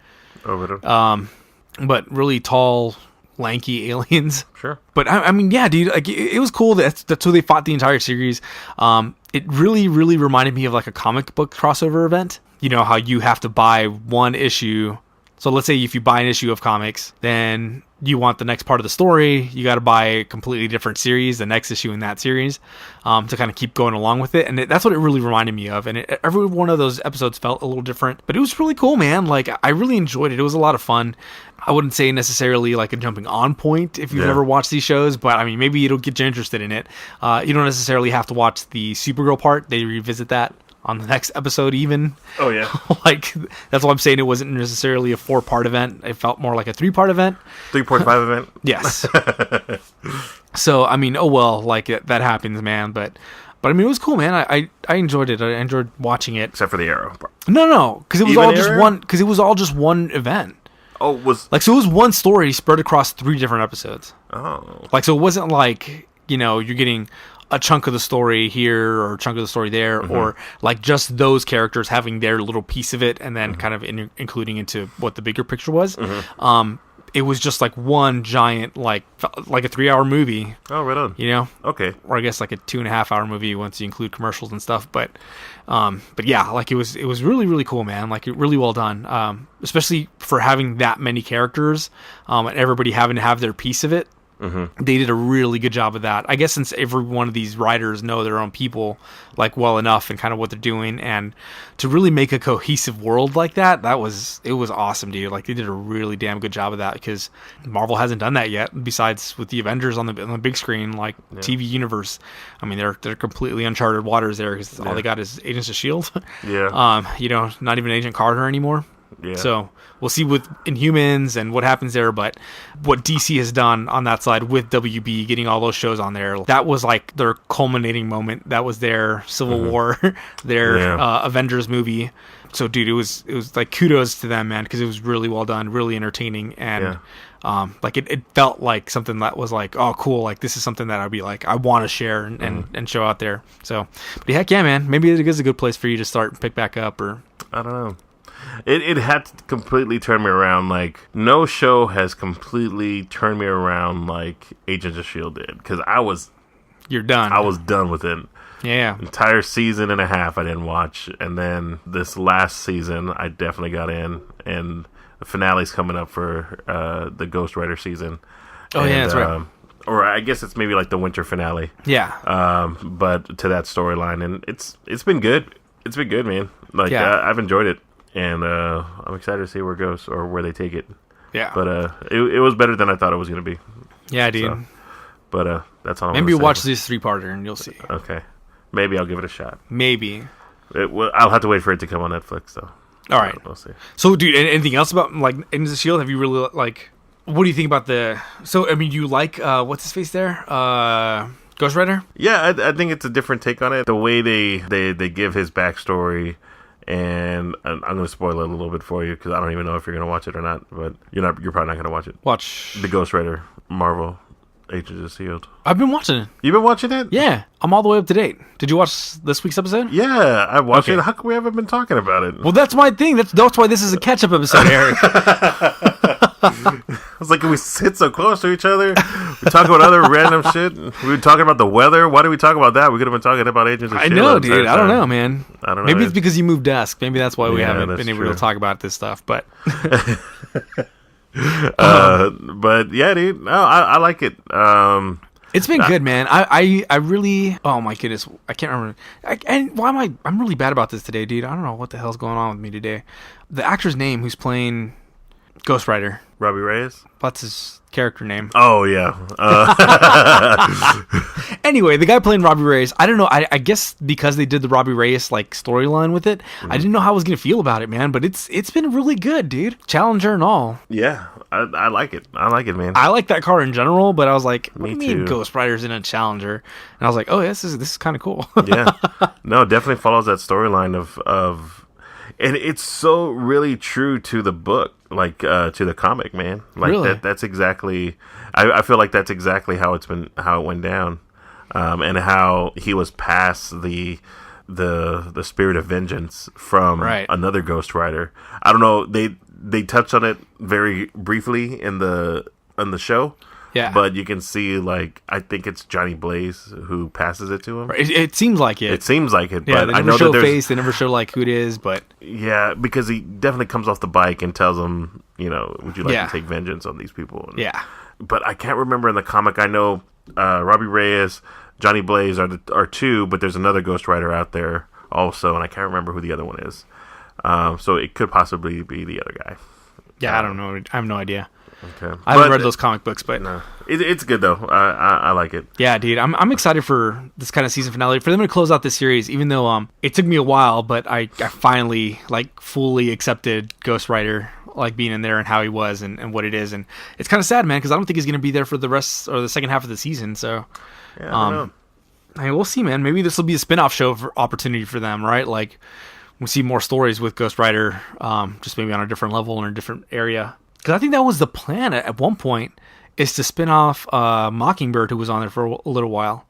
But really tall, lanky aliens. Sure. But I mean, yeah, dude, it was cool. That's who they fought the entire series. It really, really reminded me of a comic book crossover event. You know how you have to buy one issue. So let's say if you buy an issue of comics, then you want the next part of the story, you got to buy a completely different series, the next issue in that series, to kind of keep going along with it. And that's what it really reminded me of. And every one of those episodes felt a little different, but it was really cool, man. I really enjoyed it. It was a lot of fun. I wouldn't say necessarily a jumping on point if you've never watched these shows, but I mean, maybe it'll get you interested in it. You don't necessarily have to watch the Supergirl part. They revisit that on the next episode even. Oh, yeah. That's why I'm saying it wasn't necessarily a 4-part event. It felt more like a 3-part event. 3.5 event? Yes. So, I mean, that happens, man. But I mean, it was cool, man. I enjoyed it. I enjoyed watching it. Except for the Arrow part. No. Because it was all just one event. Oh, so it was one story spread across 3 different episodes. Oh. So it wasn't you're getting a chunk of the story here or a chunk of the story there, or just those characters having their little piece of it and then kind of including into what the bigger picture was. It was just one giant like a 3-hour movie. Oh, right on. Okay. Or I guess a 2.5-hour movie once you include commercials and stuff. But yeah, it was really, really cool, man. Really well done. Especially for having that many characters, and everybody having to have their piece of it. They did a really good job of that. I guess since every one of these writers know their own people well enough and kind of what they're doing, and to really make a cohesive world like that, it was awesome, dude. They did a really damn good job of that, because Marvel hasn't done that yet. Besides with the Avengers on the big screen, TV universe. I mean, they're completely uncharted waters there, because all they got is Agents of S.H.I.E.L.D. Yeah. Not even Agent Carter anymore. Yeah. So we'll see with Inhumans and what happens there, but what DC has done on that side with WB, getting all those shows on there, that was their culminating moment. That was their Civil War, their Avengers movie. So, dude, it was kudos to them, man, because it was really well done, really entertaining, and it felt like something that was oh, cool, this is something that I'd be I want to share and show out there. So, but heck yeah, man, maybe it is a good place for you to start and pick back up, or I don't know. It had to completely turn me around. No show has completely turned me around like Agents of S.H.I.E.L.D. did, because you're done. I was done with it. Yeah. Entire season and a half I didn't watch, and then this last season I definitely got in, and the finale's coming up for the Ghost Rider season. Oh, yeah, that's right. Or I guess it's maybe like the winter finale. Yeah. But to that storyline, and it's been good. It's been good, man. Like I've enjoyed it, and I'm excited to see where it goes or where they take it. Yeah. But it was better than I thought it was going to be. Yeah, dude. So, but that's all. Maybe watch this 3-parter and you'll see. Okay. Maybe I'll give it a shot. Maybe. I'll have to wait for it to come on Netflix, though. All right. We'll see. So, dude, anything else about like Agents of S.H.I.E.L.D.? Have you really like? What do you think about the? So, I mean, you like what's his face there? Ghost Rider? Yeah, I think it's a different take on it. The way they give his backstory, and I'm going to spoil it a little bit for you because I don't even know if you're going to watch it or not. But you're probably not going to watch it. Watch the Ghost Rider Marvel Agents of S.H.I.E.L.D. I've been watching it. You've been watching it? Yeah, I'm all the way up to date. Did you watch this week's episode? Yeah, I watched it. How come we haven't been talking about it? Well, that's my thing. That's why this is a catch-up episode, Eric. I was like, we sit so close to each other. We talk about other random shit. We were talking about the weather. Why did we talk about that? We could have been talking about Agents of S.H.I.E.L.D. I know, dude. I don't know, man. I don't know. Maybe it's because you moved desk. Maybe that's why we haven't been able true. to talk about this stuff. But but yeah, dude. No, I like it. It's been good, man. I really. Oh my goodness, I can't remember. And why am I? I'm really bad about this today, dude. I don't know what the hell's going on with me today. The actor's name who's playing Ghost Rider. Robbie Reyes. That's his character name. Oh yeah. Anyway, the guy playing Robbie Reyes. I don't know. I guess because they did the Robbie Reyes like storyline with it, I didn't know how I was gonna feel about it, man. But it's been really good, dude. Challenger and all. Yeah, I like it. I like it, man. I like that car in general, but I was like, what do you mean too. Ghost Rider's in a Challenger? And I was like, oh, this is kind of cool. Yeah. No, it definitely follows that storyline of and it's so really true to the book, like to the comic, man. Like really? That's exactly I feel like that's exactly how it went down. And how he was passed the spirit of vengeance from another Ghost Rider. I don't know, they touched on it very briefly in the show. Yeah. But you can see, like, I think it's Johnny Blaze who passes it to him. It seems like it. It seems like it. Yeah, but they I never know show that face. They never show, like, who it is, but... Yeah, because he definitely comes off the bike and tells him, would you like to take vengeance on these people? And, yeah. But I can't remember in the comic. I know Robbie Reyes, Johnny Blaze are two, but there's another Ghost Rider out there also, and I can't remember who the other one is. So it could possibly be the other guy. Yeah, I don't know. I have no idea. Okay. I haven't read those comic books, but no, it's good though. I like it. Yeah, dude, I'm excited for this kind of season finale for them to close out this series. Even though it took me a while, but I finally like fully accepted Ghost Rider like being in there and how he was and what it is, and it's kind of sad, man, because I don't think he's gonna be there for the rest or the second half of the season. So, yeah, I don't know. Hey, we'll see, man. Maybe this will be a spin-off show opportunity for them, right? Like we'll see more stories with Ghost Rider, just maybe on a different level in a different area. Because I think that was the plan at one point, is to spin off Mockingbird, who was on there for a little while.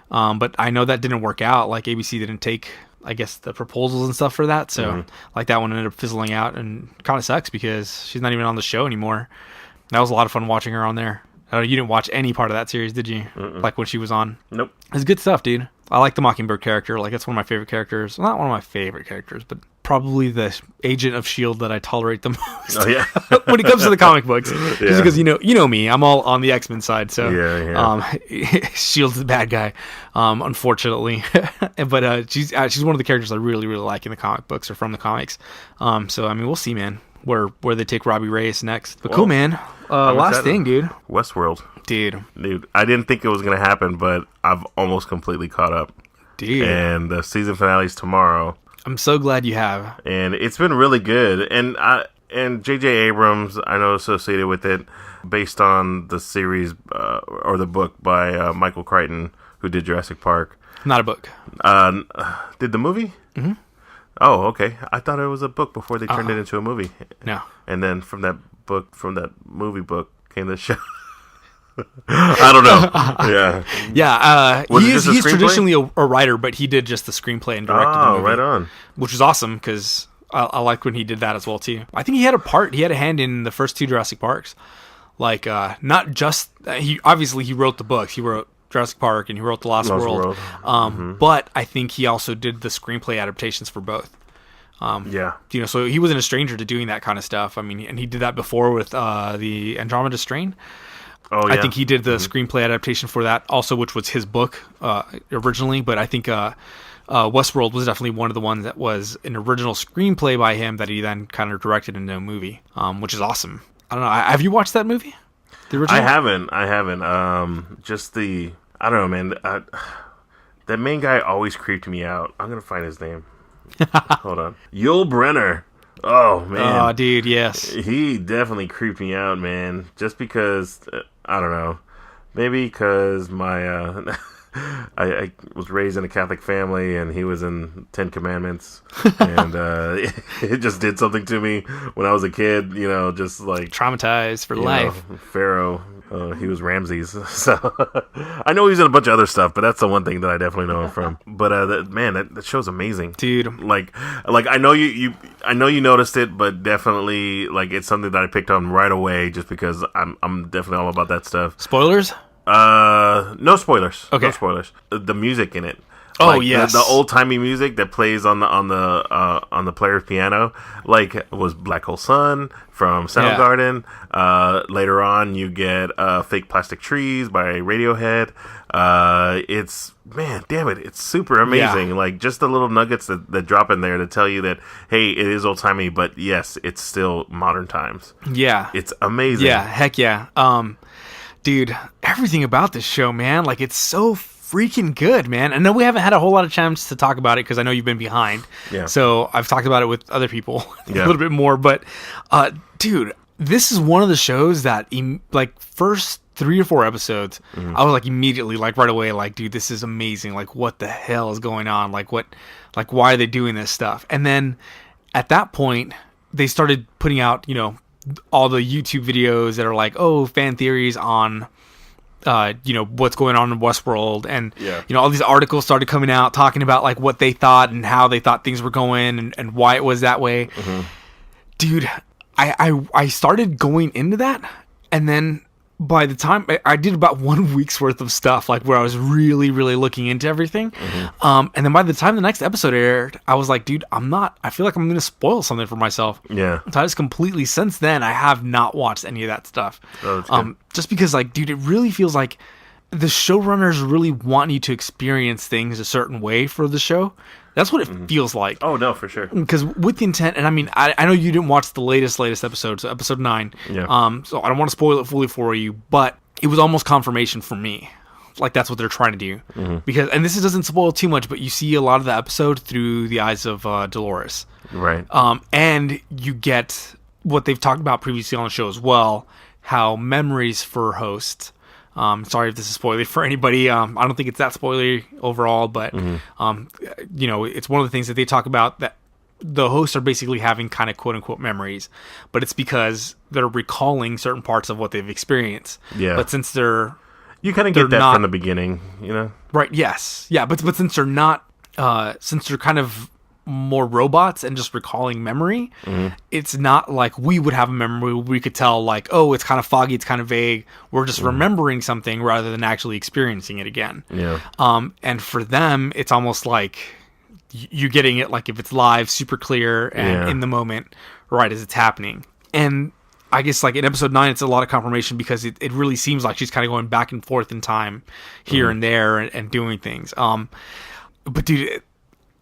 But I know that didn't work out. Like ABC didn't take, I guess, the proposals and stuff for that. So like that one ended up fizzling out, and kind of sucks because she's not even on the show anymore. That was a lot of fun watching her on there. You didn't watch any part of that series, did you? Like when she was on? Nope. It's good stuff, dude. I like the Mockingbird character. Like, it's one of my favorite characters. Well, not one of my favorite characters, but probably the agent of S.H.I.E.L.D. that I tolerate the most. Oh, yeah. When it comes to the comic books. Just because, you know me. I'm all on the X-Men side, so... S.H.I.E.L.D.'s the bad guy, unfortunately. But she's one of the characters I really, really like in the comic books, or from the comics. So, I mean, we'll see, man, where they take Robbie Reyes next. But cool, man. Last thing, dude. Westworld. Dude, I didn't think it was going to happen, but I've almost completely caught up. Dude. And the season finale's tomorrow. I'm so glad you have. And it's been really good. And J.J. Abrams, I know, associated with it, based on the series or the book by Michael Crichton, who did Jurassic Park. Not a book. Did the movie? Mm-hmm. Oh, okay. I thought it was a book before they turned it into a movie. No. And then from that movie book, came the show. I don't know. Yeah. Yeah. He's traditionally a writer, but he did just the screenplay and directed the movie. Right on. Which is awesome, because I liked when he did that as well, too. I think he had a hand in the first two Jurassic Parks. Like, not just... he wrote the books. He wrote Jurassic Park and he wrote The Lost World. But I think he also did the screenplay adaptations for both. So he wasn't a stranger to doing that kind of stuff. I mean, and he did that before with the Andromeda Strain. Oh, yeah. I think he did the screenplay adaptation for that also, which was his book originally. But I think Westworld was definitely one of the ones that was an original screenplay by him that he then kind of directed into a movie, which is awesome. I don't know. Have you watched that movie? The original? I haven't. I don't know, man. That main guy always creeped me out. I'm going to find his name. Hold on. Yul Brynner. Oh, man. Oh, dude, yes. He definitely creeped me out, man. Just because, I don't know. Maybe because my... I was raised in a Catholic family, and he was in 10 Commandments, and it just did something to me when I was a kid, just like... Traumatized for life. Pharaoh, he was Ramses, so... I know he's in a bunch of other stuff, but that's the one thing that I definitely know him from. But, that show's amazing. Dude. Like I know you noticed it, but definitely, like, it's something that I picked on right away, just because I'm definitely all about that stuff. Spoilers? No spoilers. Okay. No spoilers. The music in it. Oh, yes. The old timey music that plays on the player's piano, like was Black Hole Sun from Soundgarden. Later on, you get Fake Plastic Trees by Radiohead. It's super amazing. Yeah. Like just the little nuggets that drop in there to tell you that, hey, it is old timey, but yes, it's still modern times. Yeah. It's amazing. Yeah. Heck yeah. Dude, everything about this show, man, like it's so freaking good, man. I know we haven't had a whole lot of chance to talk about it because I know you've been behind. Yeah. So I've talked about it with other people a little bit more. But, dude, this is one of the shows that, first 3 or 4 episodes, I was like immediately, like right away, like, dude, this is amazing. Like, what the hell is going on? Like, why are they doing this stuff? And then at that point, they started putting out, all the YouTube videos that are like, fan theories on, what's going on in Westworld. And, all these articles started coming out talking about like what they thought and how they thought things were going and why it was that way. Dude, I started going into that. And then by the time I did about 1 week's worth of stuff, like where I was really, really looking into everything. And then by the time the next episode aired, I was like, dude, I feel like I'm going to spoil something for myself. Yeah. So I just completely, since then, I have not watched any of that stuff. Oh, that's good. Just because, like, dude, it really feels like the showrunners really want you to experience things a certain way for the show. That's what it feels like. Oh, no, for sure. Because with the intent, and I mean, I know you didn't watch the latest episode, so episode 9. Yeah. So I don't want to spoil it fully for you, but it was almost confirmation for me. Like, that's what they're trying to do. Because, and this doesn't spoil too much, but you see a lot of the episode through the eyes of Dolores. Right. And you get what they've talked about previously on the show as well, how memories for hosts. Sorry if this is spoilery for anybody. I don't think it's that spoilery overall, but it's one of the things that they talk about, that the hosts are basically having kind of quote unquote memories, but it's because they're recalling certain parts of what they've experienced. Yeah. But since you kind of get that from the beginning, Right. Yes. Yeah. But since they're not, since they're kind of more robots and just recalling memory, it's not like we would have a memory. We could tell like, oh, it's kind of foggy, it's kind of vague. We're just remembering something rather than actually experiencing it again. Yeah. And for them, it's almost like you getting it like if it's live, super clear and in the moment, right as it's happening. And I guess like in episode 9, it's a lot of confirmation because it really seems like she's kind of going back and forth in time here and there and doing things. But dude,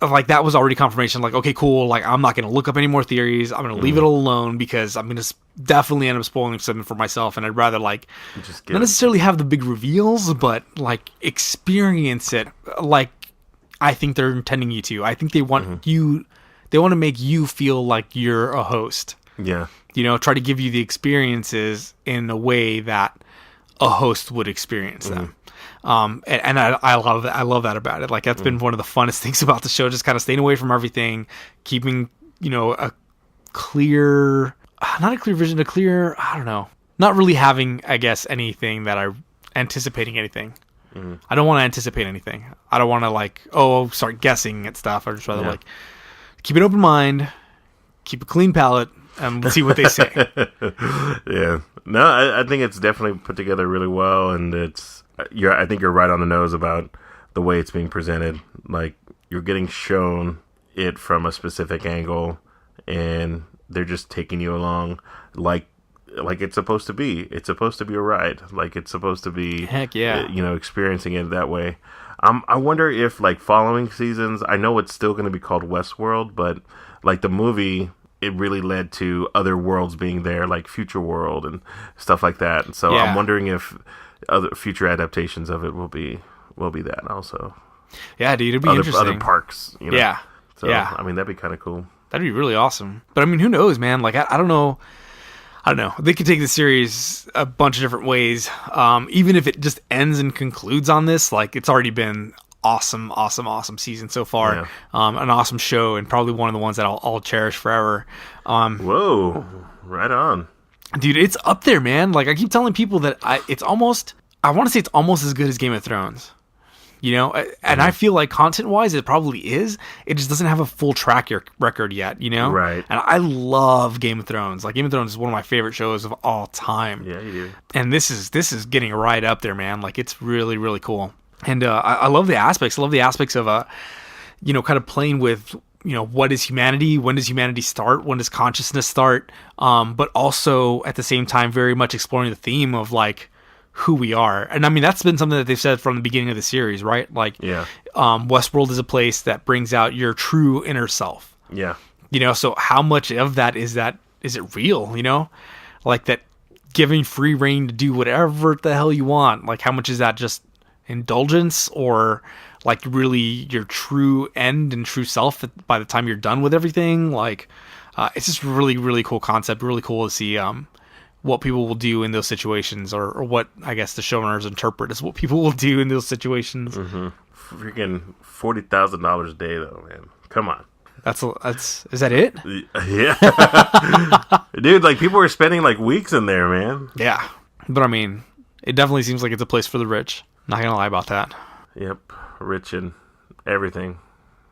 like that was already confirmation. Like, okay, cool. Like, I'm not going to look up any more theories. I'm going to leave it all alone because I'm going to definitely end up spoiling something for myself. And I'd rather like not necessarily have the big reveals, but like experience it. Like I think they're intending you to. I think they want you. They want to make you feel like you're a host. Yeah. Try to give you the experiences in a way that a host would experience them. And I love that. I love that about it. Like that's been one of the funnest things about the show, just kind of staying away from everything, keeping, a clear, not a clear vision, I don't know, not really having, I guess, anything that anticipating anything. I don't want to anticipate anything. I don't want to start guessing at stuff. I'd just rather keep an open mind, keep a clean palate, and see what they say. Yeah. No, I think it's definitely put together really well, and it's I think you're right on the nose about the way it's being presented. Like, you're getting shown it from a specific angle, and they're just taking you along like it's supposed to be. It's supposed to be a ride. Like, it's supposed to be, heck yeah, experiencing it that way. I wonder if, like, following seasons, I know it's still going to be called Westworld, but like the movie, it really led to other worlds being there, like Future World and stuff like that. And so I'm wondering if other future adaptations of it will be that also. Yeah, dude, it'd be interesting. Other parks, Yeah. So, yeah. I mean, that'd be kind of cool. That'd be really awesome. But I mean, who knows, man? Like, I don't know. They could take the series a bunch of different ways. Even if it just ends and concludes on this, like, it's already been awesome season so far. Yeah. An awesome show, and probably one of the ones that I'll cherish forever. Whoa, right on. Dude, it's up there, man. Like, I keep telling people that I want to say it's almost as good as Game of Thrones. And I feel like content-wise, it probably is. It just doesn't have a full track record yet, Right. And I love Game of Thrones. Like, Game of Thrones is one of my favorite shows of all time. Yeah, you do. And this is getting right up there, man. Like, it's really, really cool. And I love the aspects. I love the aspects of, kind of playing with, what is humanity? When does humanity start? When does consciousness start? But also, at the same time, very much exploring the theme of, like, who we are. And I mean, that's been something that they've said from the beginning of the series, right? Like, Westworld is a place that brings out your true inner self. Yeah. So how much of that is it real, like that giving free reign to do whatever the hell you want? Like, how much is that just indulgence, or like really your true end and true self by the time you're done with everything? Like, it's just really, really cool concept. Really cool to see, what people will do in those situations, or what I guess the showrunners interpret as what people will do in those situations. Mm-hmm. Freaking $40,000 a day, though, man. Come on. Is that it? Yeah. Dude, like, people are spending like weeks in there, man. Yeah. But I mean, it definitely seems like it's a place for the rich. Not gonna lie about that. Yep. Rich and everything.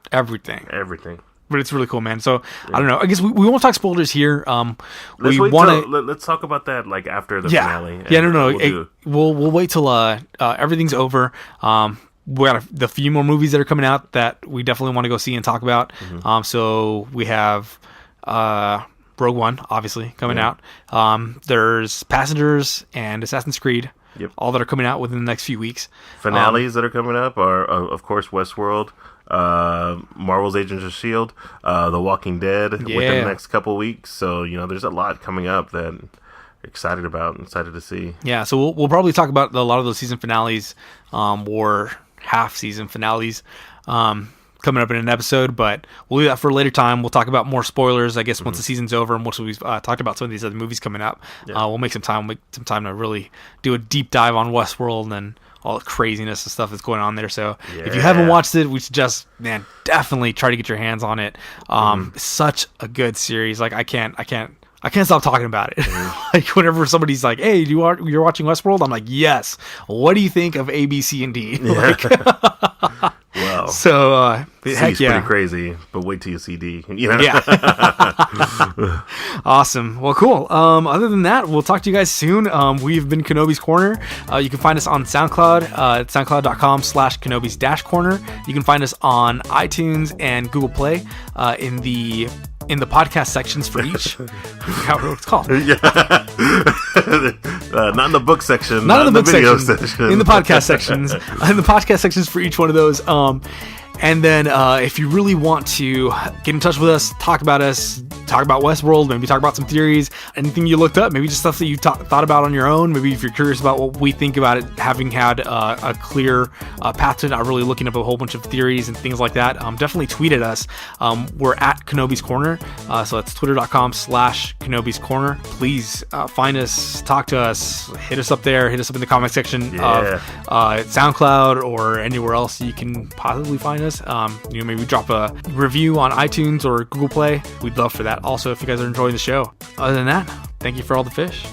But it's really cool, man. So I don't know. I guess we won't talk spoilers here. Let's talk about that like after the finale. Yeah, no. We'll wait till everything's over. We got the few more movies that are coming out that we definitely want to go see and talk about. Mm-hmm. So we have Rogue One, obviously, coming out. There's Passengers and Assassin's Creed. Yep. All that are coming out within the next few weeks. Finales that are coming up are, of course, Westworld, Marvel's Agents of S.H.I.E.L.D., The Walking Dead within the next couple weeks. So, there's a lot coming up that I'm excited about and excited to see. Yeah, so we'll probably talk about a lot of those season finales or half-season finales coming up in an episode, but we'll do that for a later time. We'll talk about more spoilers, I guess, once the season's over, and once we've talked about some of these other movies coming up. We'll make some time to really do a deep dive on Westworld and all the craziness and stuff that's going on there. So if you haven't watched it, we suggest, man, definitely try to get your hands on it. Such a good series. Like, I can't stop talking about it. Like, whenever somebody's like, "Hey, you're watching Westworld?" I'm like, "Yes." What do you think of A, B, C, and D? Like, wow. So, C's pretty crazy, but wait till you see D. Yeah. Awesome. Well, cool. Other than that, we'll talk to you guys soon. We've been Kenobi's Corner. You can find us on SoundCloud, at soundcloud.com/Kenobi's-Corner. You can find us on iTunes and Google Play, in the podcast sections for each. I forgot what it's called. Not in the book section. Not in the book video section. In the podcast sections. In the podcast sections for each one of those. And then if you really want to get in touch with us, talk about Westworld, maybe talk about some theories, anything you looked up, maybe just stuff that you thought about on your own, maybe if you're curious about what we think about it, having had a clear path to not really looking up a whole bunch of theories and things like that, definitely tweet at us. We're at Kenobi's Corner, so that's twitter.com/Kenobi's Corner. Please find us, talk to us, hit us up there, hit us up in the comment section of SoundCloud or anywhere else you can possibly find us. Maybe drop a review on iTunes or Google Play. We'd love for that. Also, if you guys are enjoying the show. Other than that, thank you for all the fish.